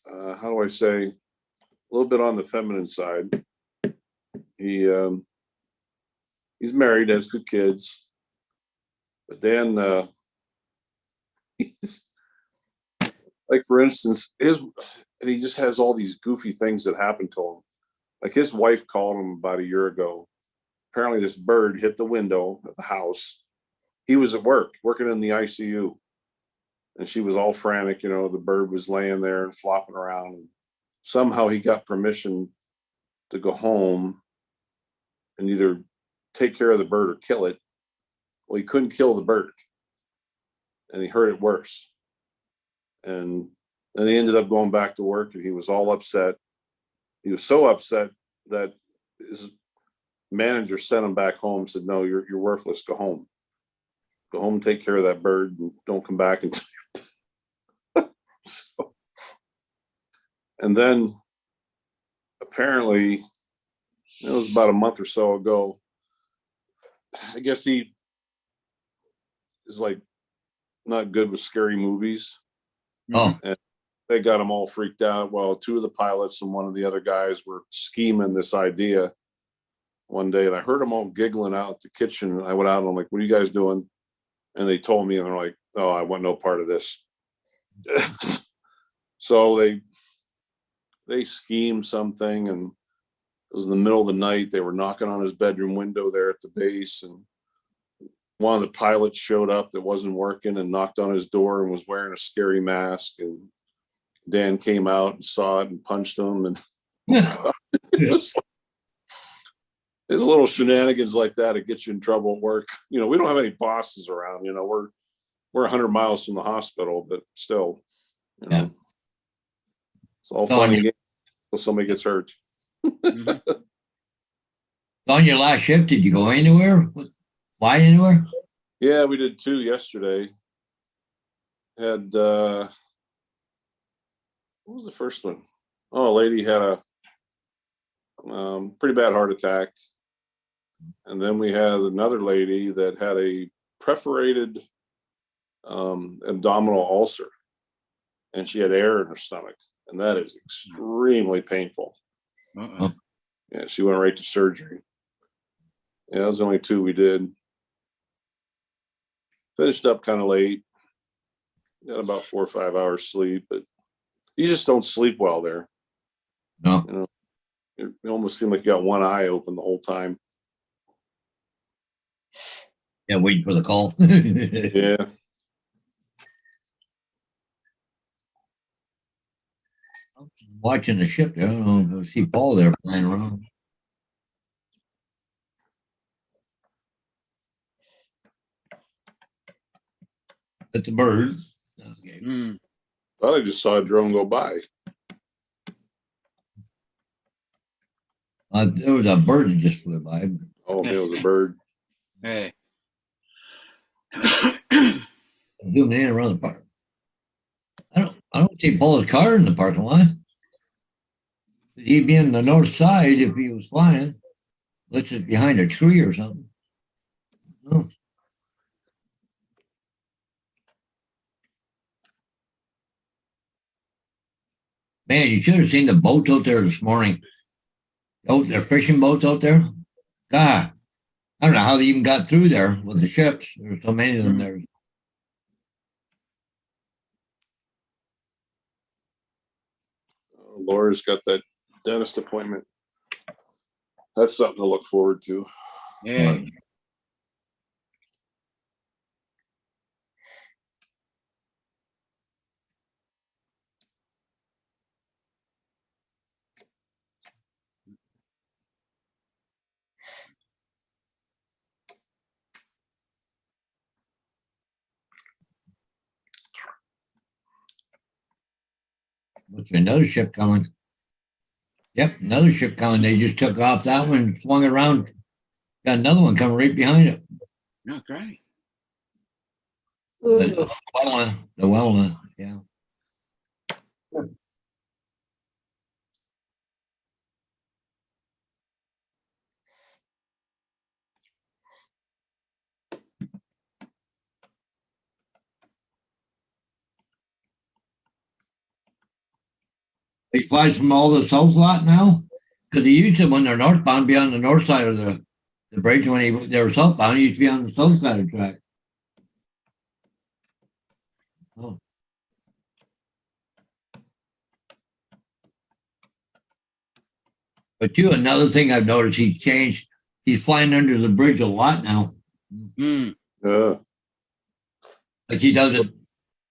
how do I say, a little bit on the feminine side. He's married, has 2 kids, but Dan, he's like, for instance, and he just has all these goofy things that happen to him. Like, his wife called him about a year ago. Apparently this bird hit the window of the house. He was at work, working in the ICU. And she was all frantic, the bird was laying there and flopping around. Somehow he got permission to go home and either take care of the bird or kill it. Well, he couldn't kill the bird. And he hurt it worse. And then he ended up going back to work, and he was all upset. He was so upset that his manager sent him back home, said, no, you're worthless. Go home. Go home, take care of that bird, and don't come back until so, and then apparently it was about a month or so ago. I guess he is like not good with scary movies. Oh, And they got him all freaked out. Well, 2 of the pilots and 1 of the other guys were scheming this idea one day, and I heard them all giggling out at the kitchen. I went out and I'm like, what are you guys doing? And they told me, and they're like, oh, I want no part of this. So they schemed something, and it was in the middle of the night. They were knocking on his bedroom window there at the base, and one of the pilots showed up that wasn't working and knocked on his door and was wearing a scary mask. And Dan came out and saw it and punched him. And It's little shenanigans like that. It gets you in trouble at work. You know, we don't have any bosses around, you know, we're 100 miles from the hospital, but still, you know, Yeah. it's all So fun on and games until somebody gets hurt. Mhm. on your last shift, did you go anywhere? Fly anywhere? Yeah, we did 2 yesterday. Had what was the first one? Oh, a lady had a pretty bad heart attack. And then we had another lady that had a perforated abdominal ulcer, and she had air in her stomach, and that is extremely painful. Uh-oh. Yeah, she went right to surgery. Yeah, that was the only 2 we did. Finished up kind of late. Got about 4 or 5 hours sleep, but you just don't sleep well there. No. You almost seem like you got one eye open the whole time. Yeah, waiting for the call. Yeah. Watching the ship there. I don't know if I see Paul there flying around. It's a bird. Okay. Mm. Thought I just saw a drone go by. There was a bird that just flew by. Oh, it was a bird. Yeah. Zooming in around the park. I don't see Paul's car in the parking lot. He'd be on the north side if he was flying. Unless it's behind a tree or something. No. Man, you should have seen the boats out there this morning. Oh, they're fishing boats out there. God, I don't know how they even got through there with the ships. There's so many of them there. Laura's got that dentist appointment. That's something to look forward to. Yeah. What's another ship coming? Yep, another ship coming. They just took off that one, swung it around. Got another one coming right behind it. Oh, great. The well one, yeah. They fly from all the south lot now? Because they used to, when they're northbound, be on the north side of the bridge. When they were southbound, he used to be on the south side of the track. Oh. But too, another thing I've noticed, he's changed. He's flying under the bridge a lot now. Mm. Like he doesn't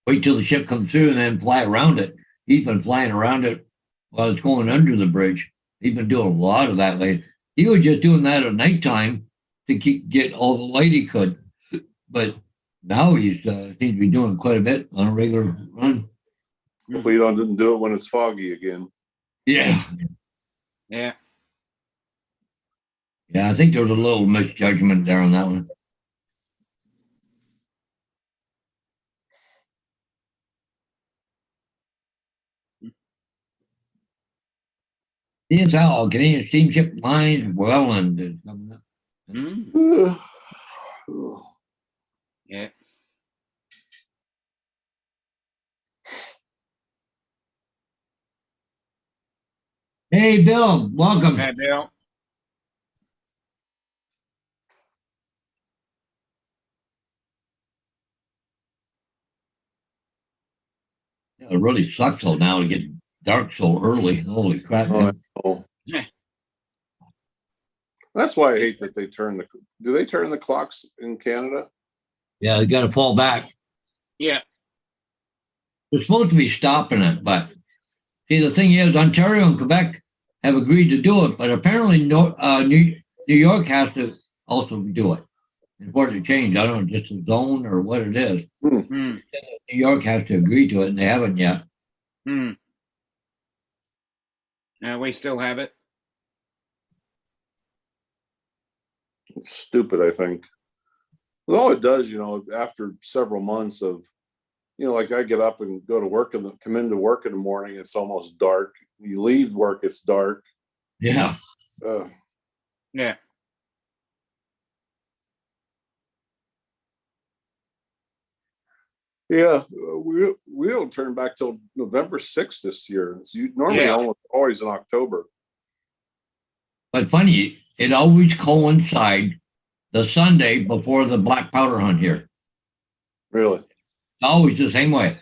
wait till the ship comes through and then fly around it. He's been flying around it while it's going under the bridge. He's been doing a lot of that lately. He was just doing that at nighttime to get all the light he could. But now he's seems to be doing quite a bit on a regular run. Hopefully, you didn't do it when it's foggy again. Yeah. Yeah. Yeah, I think there was a little misjudgment there on that one. Here's how Canadian Steamship Lines Welland is coming up. Mm. Yeah. Hey, Bill, welcome. Hey, Bill. Yeah, it really sucks though now to get dark so early. Holy crap. Man. Oh. Yeah. That's why I hate that they turn the. Do they turn the clocks in Canada? Yeah, they got to fall back. Yeah. They're supposed to be stopping it, but see, the thing is, Ontario and Quebec have agreed to do it, but apparently New York has to also do it. In order to change, I don't know, just a zone or what it is. Mm, New York has to agree to it, and they haven't yet. mm. No, we still have it. It's stupid, I think. 'Cause all it does, after several months of, like I get up and go to work and come into work in the morning, it's almost dark. You leave work, it's dark. Yeah. Yeah. Yeah, we don't turn back till November 6th this year. It's normally Yeah. always in October. But funny, it always coincides the Sunday before the black powder hunt here. Really? Always the same way.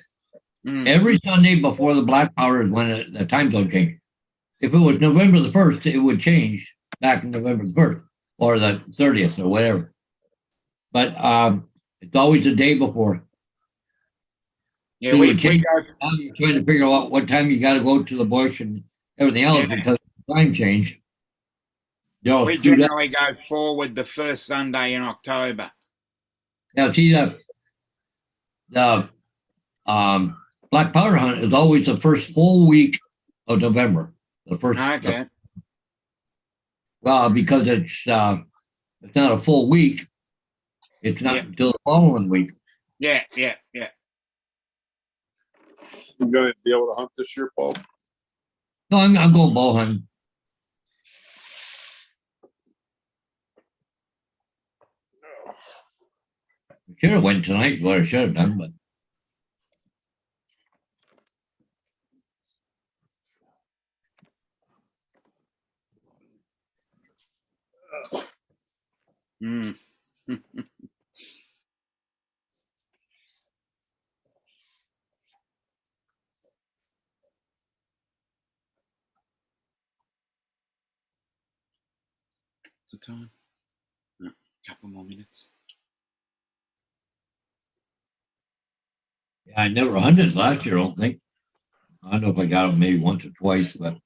Mm. Every Sunday before the black powder is when the time zone change. If it was November the 1st, it would change back in November the 1st or the 30th or whatever. But it's always the day before. Yeah, So we you change- go. Now you're trying to figure out what time you got to go to the bush and everything else Yeah. because of the time change. You're We screwed up. generally go forward the first Sunday in October. Now, see the black powder hunt is always the first full week of November. The first, Okay. well, because it's not a full week. It's not Yeah. until the following week. Yeah. You gonna be able to hunt this year, Paul? No, I'm going bow hunting. I should have went tonight. What I should have done, but Mm. What's the time? No, couple more minutes. yeah, I never hunted last year. I don't think. I don't know if I got it maybe once or twice, but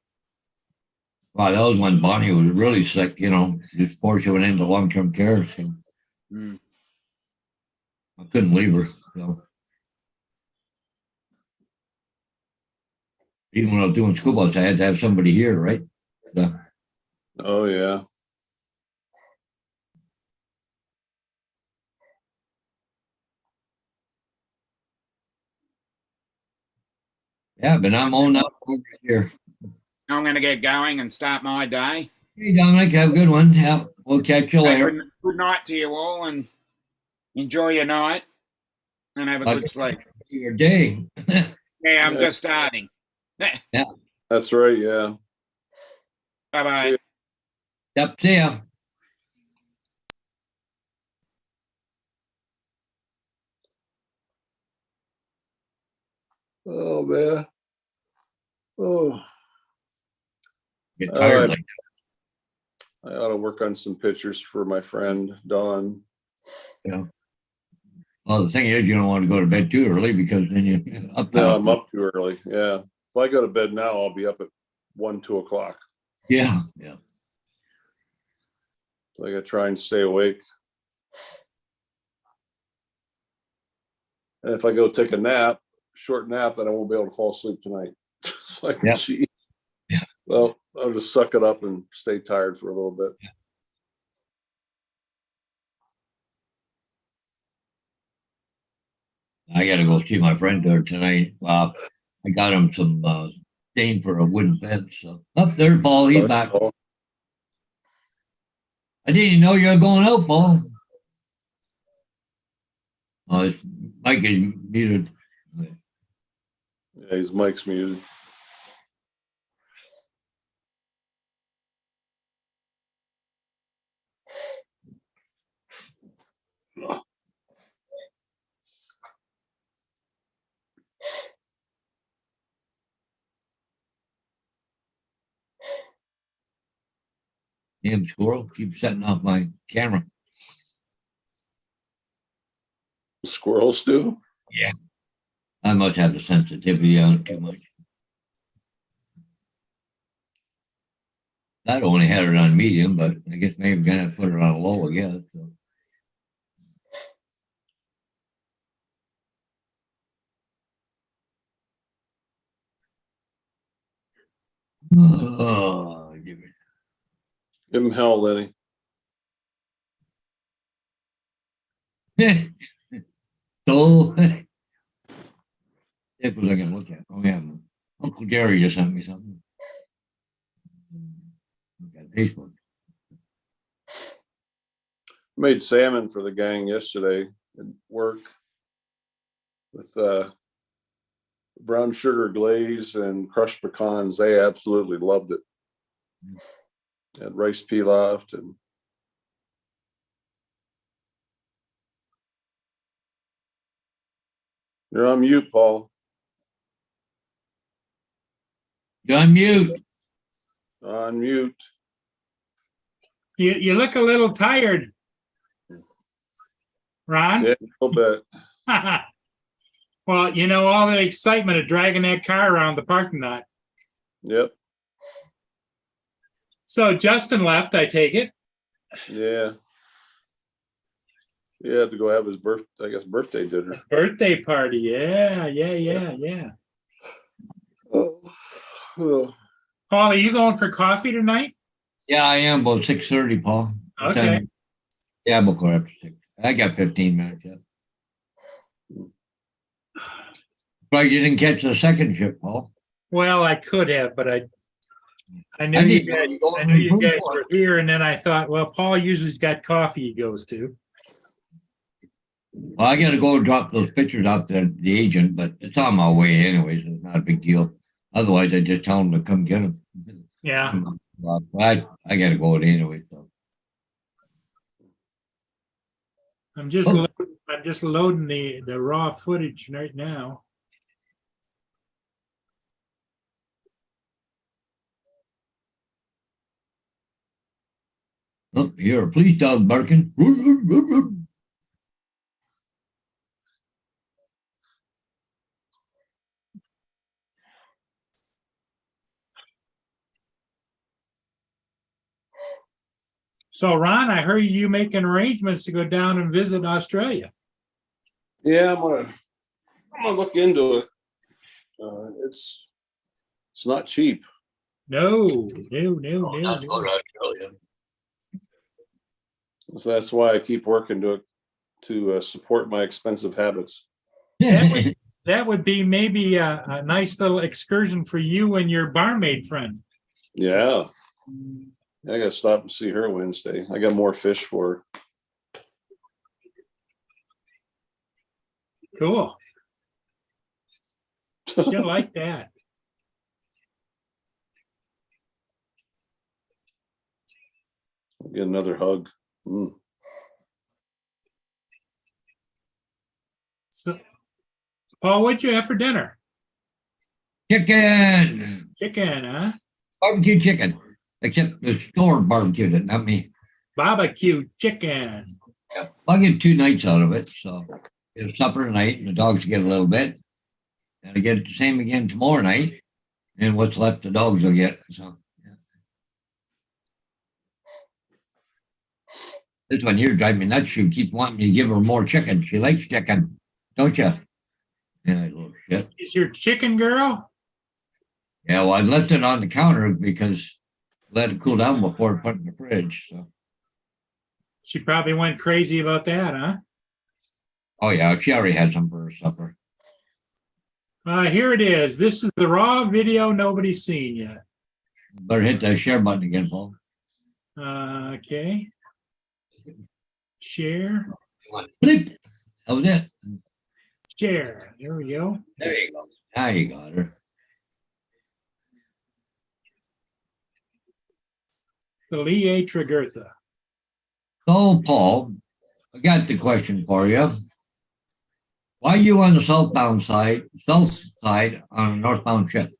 wow, that was when Bonnie was really sick. Just before she went into long-term care, so Mm. I couldn't leave her. So even when I was doing school bus, I had to have somebody here, right? So, Oh yeah. yeah, but I'm on now for over a year. I'm going to get going and start my day. Hey, Dominic, have a good one. Yeah, we'll catch you later. Good night to you all and enjoy your night and have a good sleep. Your day. Yeah, I'm Yeah. just starting. That's right. Yeah. Bye-bye. Yep, see ya. Oh man. Oh, Get tired. right. Like I ought to work on some pictures for my friend Don. well, the thing is, you don't want to go to bed too early because then you up. No, I'm up too early. Yeah. If I go to bed now, I'll be up at 1, 2 o'clock. Yeah. So I gotta try and stay awake. And if I go take a short nap, then I won't be able to fall asleep tonight. Like, Yep. gee. Yeah. Well, I'll just suck it up and stay tired for a little bit. I got to go see my friend there tonight. I got him some stain for a wooden fence. So up there, Paul. He's back. I didn't even know you were going out, Paul. Oh, it's Mike is muted. Yeah, his mic's muted. Damn squirrel keeps setting off my camera. Squirrels do? I must have the sensitivity on it too much. I'd only had it on medium, but I guess maybe gonna put it on low again, so. Oh, give me- Give him hell, Lenny. So, that was I gonna look at. Oh yeah, Uncle Jerry just sent me something. Look at Facebook. Made salmon for the gang yesterday at work with brown sugar glaze and crushed pecans. They absolutely loved it. And rice pilaf and you're on mute, Paul. You're on mute. On mute. You look a little tired. Ron? Yeah, a little bit. Well, you know, all the excitement of dragging that car around the parking lot. Yep. So Justin left, I take it. Yeah. He had to go have his birthday dinner. Birthday party. Yeah. Oh. Paul, are you going for coffee tonight? Yeah, I am about 6:30, Paul. What time? Okay. Yeah, we'll go after 6. I got 15 minutes yet. But you didn't catch the second ship, Paul. Well, I could have, but I knew I you didn't guys, go I knew you home guys for were it. here, and then I thought, well, Paul usually's got coffee he goes to. Well, I got to go drop those pictures out to the agent, but it's on my way anyways. It's not a big deal. Otherwise, I just tell him to come get them. Yeah. I got to go anyway. So. I'm just Oh. loading the raw footage right now. Oh, you're a police dog barking. So Ron, I heard you making arrangements to go down and visit Australia. Yeah, I'm gonna look into it. It's not cheap. No. Not go to Australia. So that's why I keep working to support my expensive habits. That would be maybe a nice little excursion for you and your barmaid friend. Yeah. I gotta stop and see her Wednesday. I got more fish for her. Cool. She'll like that. Get another hug. So, Paul, what'd you have for dinner? Chicken. Chicken, huh? Barbecue chicken. Except the store barbecued it, not me. Barbecue chicken. I get 2 nights out of it, so it's supper tonight, and the dogs get a little bit, and I get the same again tomorrow night, and what's left the dogs will get. So yeah. This one here drives me nuts. She keeps wanting me to give her more chicken. She likes chicken, don't you? Yeah, little shit. Is your chicken girl? Yeah, well, I left it on the counter because let it cool down before I put it in the fridge. So. She probably went crazy about that, huh? Oh yeah, she already had some for her supper. Here it is. This is the raw video nobody's seen yet. Better hit that share button again, Paul. Okay. Share. Bleep. That was it. Share. There we go. There you go. Now you got her. The Lee A. Tregurtha. So, Paul, I got the question for you. Why are you on the south side on a northbound ship?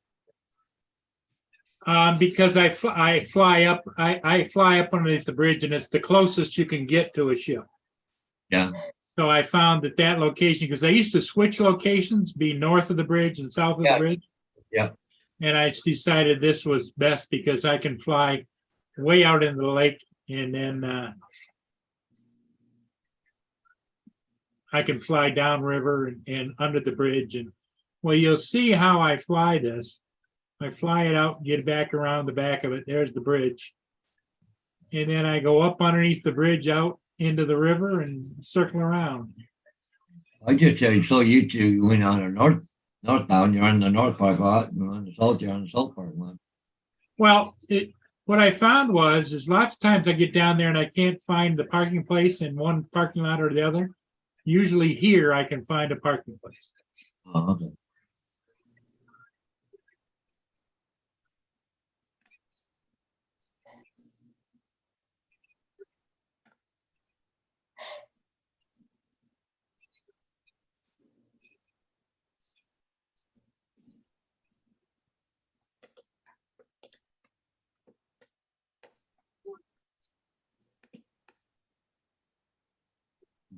Because I fly up underneath the bridge, and it's the closest you can get to a ship. Yeah. So I found that location, because I used to switch locations, be north of the bridge and south of the bridge. Yeah. And I decided this was best because I can fly way out in the lake, and then I can fly downriver and under the bridge. And well, you'll see how I fly this. I fly it out, get back around the back of it. There's the bridge. And then I go up underneath the bridge out into the river and circle around. I just said, so you two went on a northbound, you're on the north park lot, and on the south, you're on the south park lot. Well, what I found is lots of times I get down there and I can't find the parking place in one parking lot or the other. Usually here I can find a parking place. Oh, okay.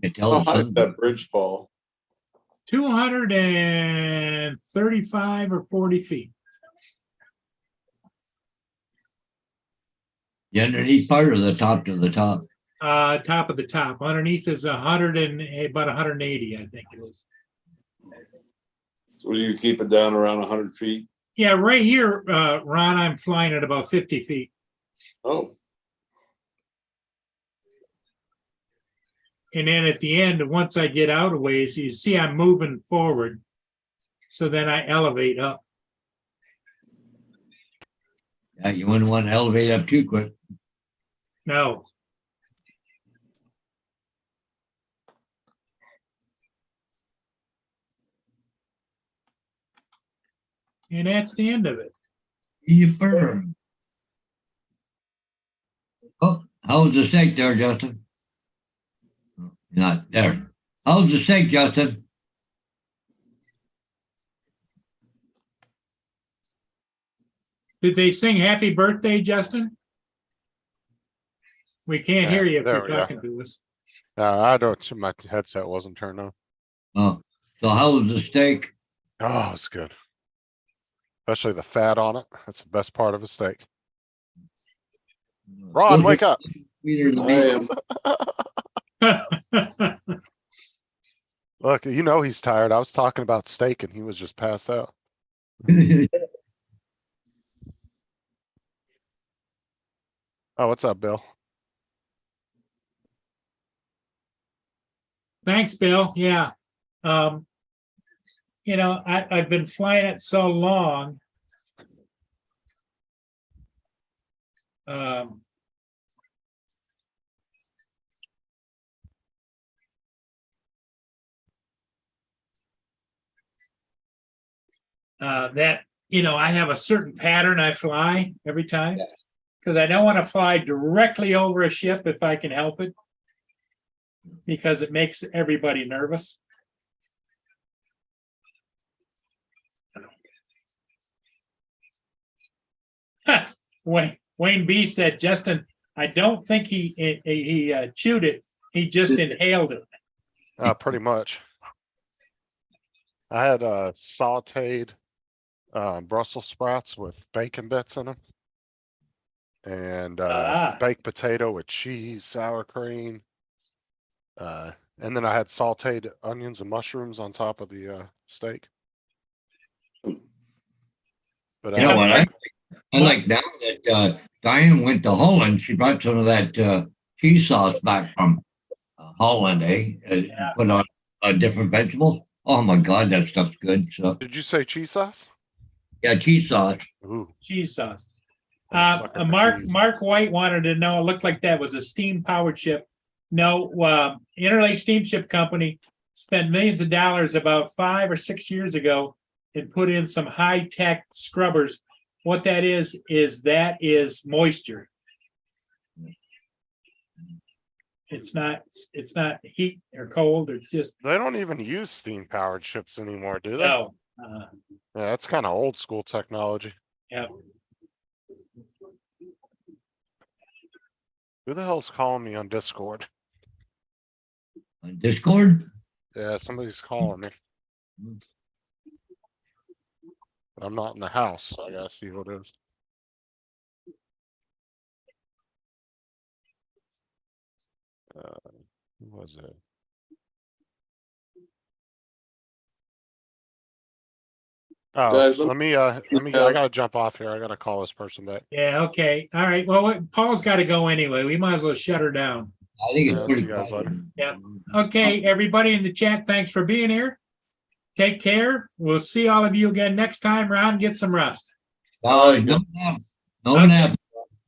You can tell How the high is sun- that bridge, Paul? 235 or 40 feet. the underneath part or the top to the top? Top of the top. Underneath is about 180, I think it is. So do you keep it down around 100 feet? Yeah, right here, Ron, I'm flying at about 50 feet. Oh, And then at the end, once I get out a ways, you see I'm moving forward. So then I elevate up. Yeah, you wouldn't want to elevate up too quick. No. And that's the end of it. You burn. Oh, how's the steak there, Justin? Oh, not there. How's the steak, Justin? Did they sing happy birthday, Justin? We can't hear you if there you're we go. talking to us. I don't, my headset wasn't turned on. Oh, so how's the steak? Oh, it's good. Especially the fat on it. That's the best part of a steak. Ron, wake up. Sweeter than I meat. am. Look, you know he's tired. I was talking about steak and he was just passed out. Oh, what's up, Bill? Thanks, Bill. Yeah. You know, I've been flying it so long. That, you know, I have a certain pattern I fly every time. Yes. Because I don't want to fly directly over a ship if I can help it. Because it makes everybody nervous. Wayne B said, Justin, I don't think he chewed it. He just inhaled it. Pretty much. I had sauteed Brussels sprouts with bacon bits in them. And baked potato with cheese, sour cream. And then I had sauteed onions and mushrooms on top of the steak. But You know what? I like now that Diane went to Holland. She brought some of that cheese sauce back from Holland, eh? Yeah. Put on a different vegetable. Oh my God, that stuff's good. So did you say cheese sauce? yeah, cheese sauce. Ooh, Cheese sauce. I'm a sucker for cheese. Mark White wanted to know, it looked like that was a steam powered ship. No, Interlake Steamship Company spent millions of dollars about 5 or 6 years ago and put in some high-tech scrubbers. What that is moisture. It's not heat or cold, it's just, They don't even use steam powered ships anymore, do they? no. Yeah, that's kind of old school technology. Yeah. Who the hell's calling me on Discord? On Discord? Yeah, somebody's calling me. But I'm not in the house, so I gotta see who it is. Who was it? Oh, Guys, let me, I gotta jump off here. I gotta call this person back. Yeah, okay. All right. Well, Paul's got to go anyway. We might as well shut her down. I think Yeah, it's pretty see you guys quiet. later. Yeah. Okay, everybody in the chat, thanks for being here. Take care. We'll see all of you again next time. Ron, get some rest. No naps. No Okay. naps.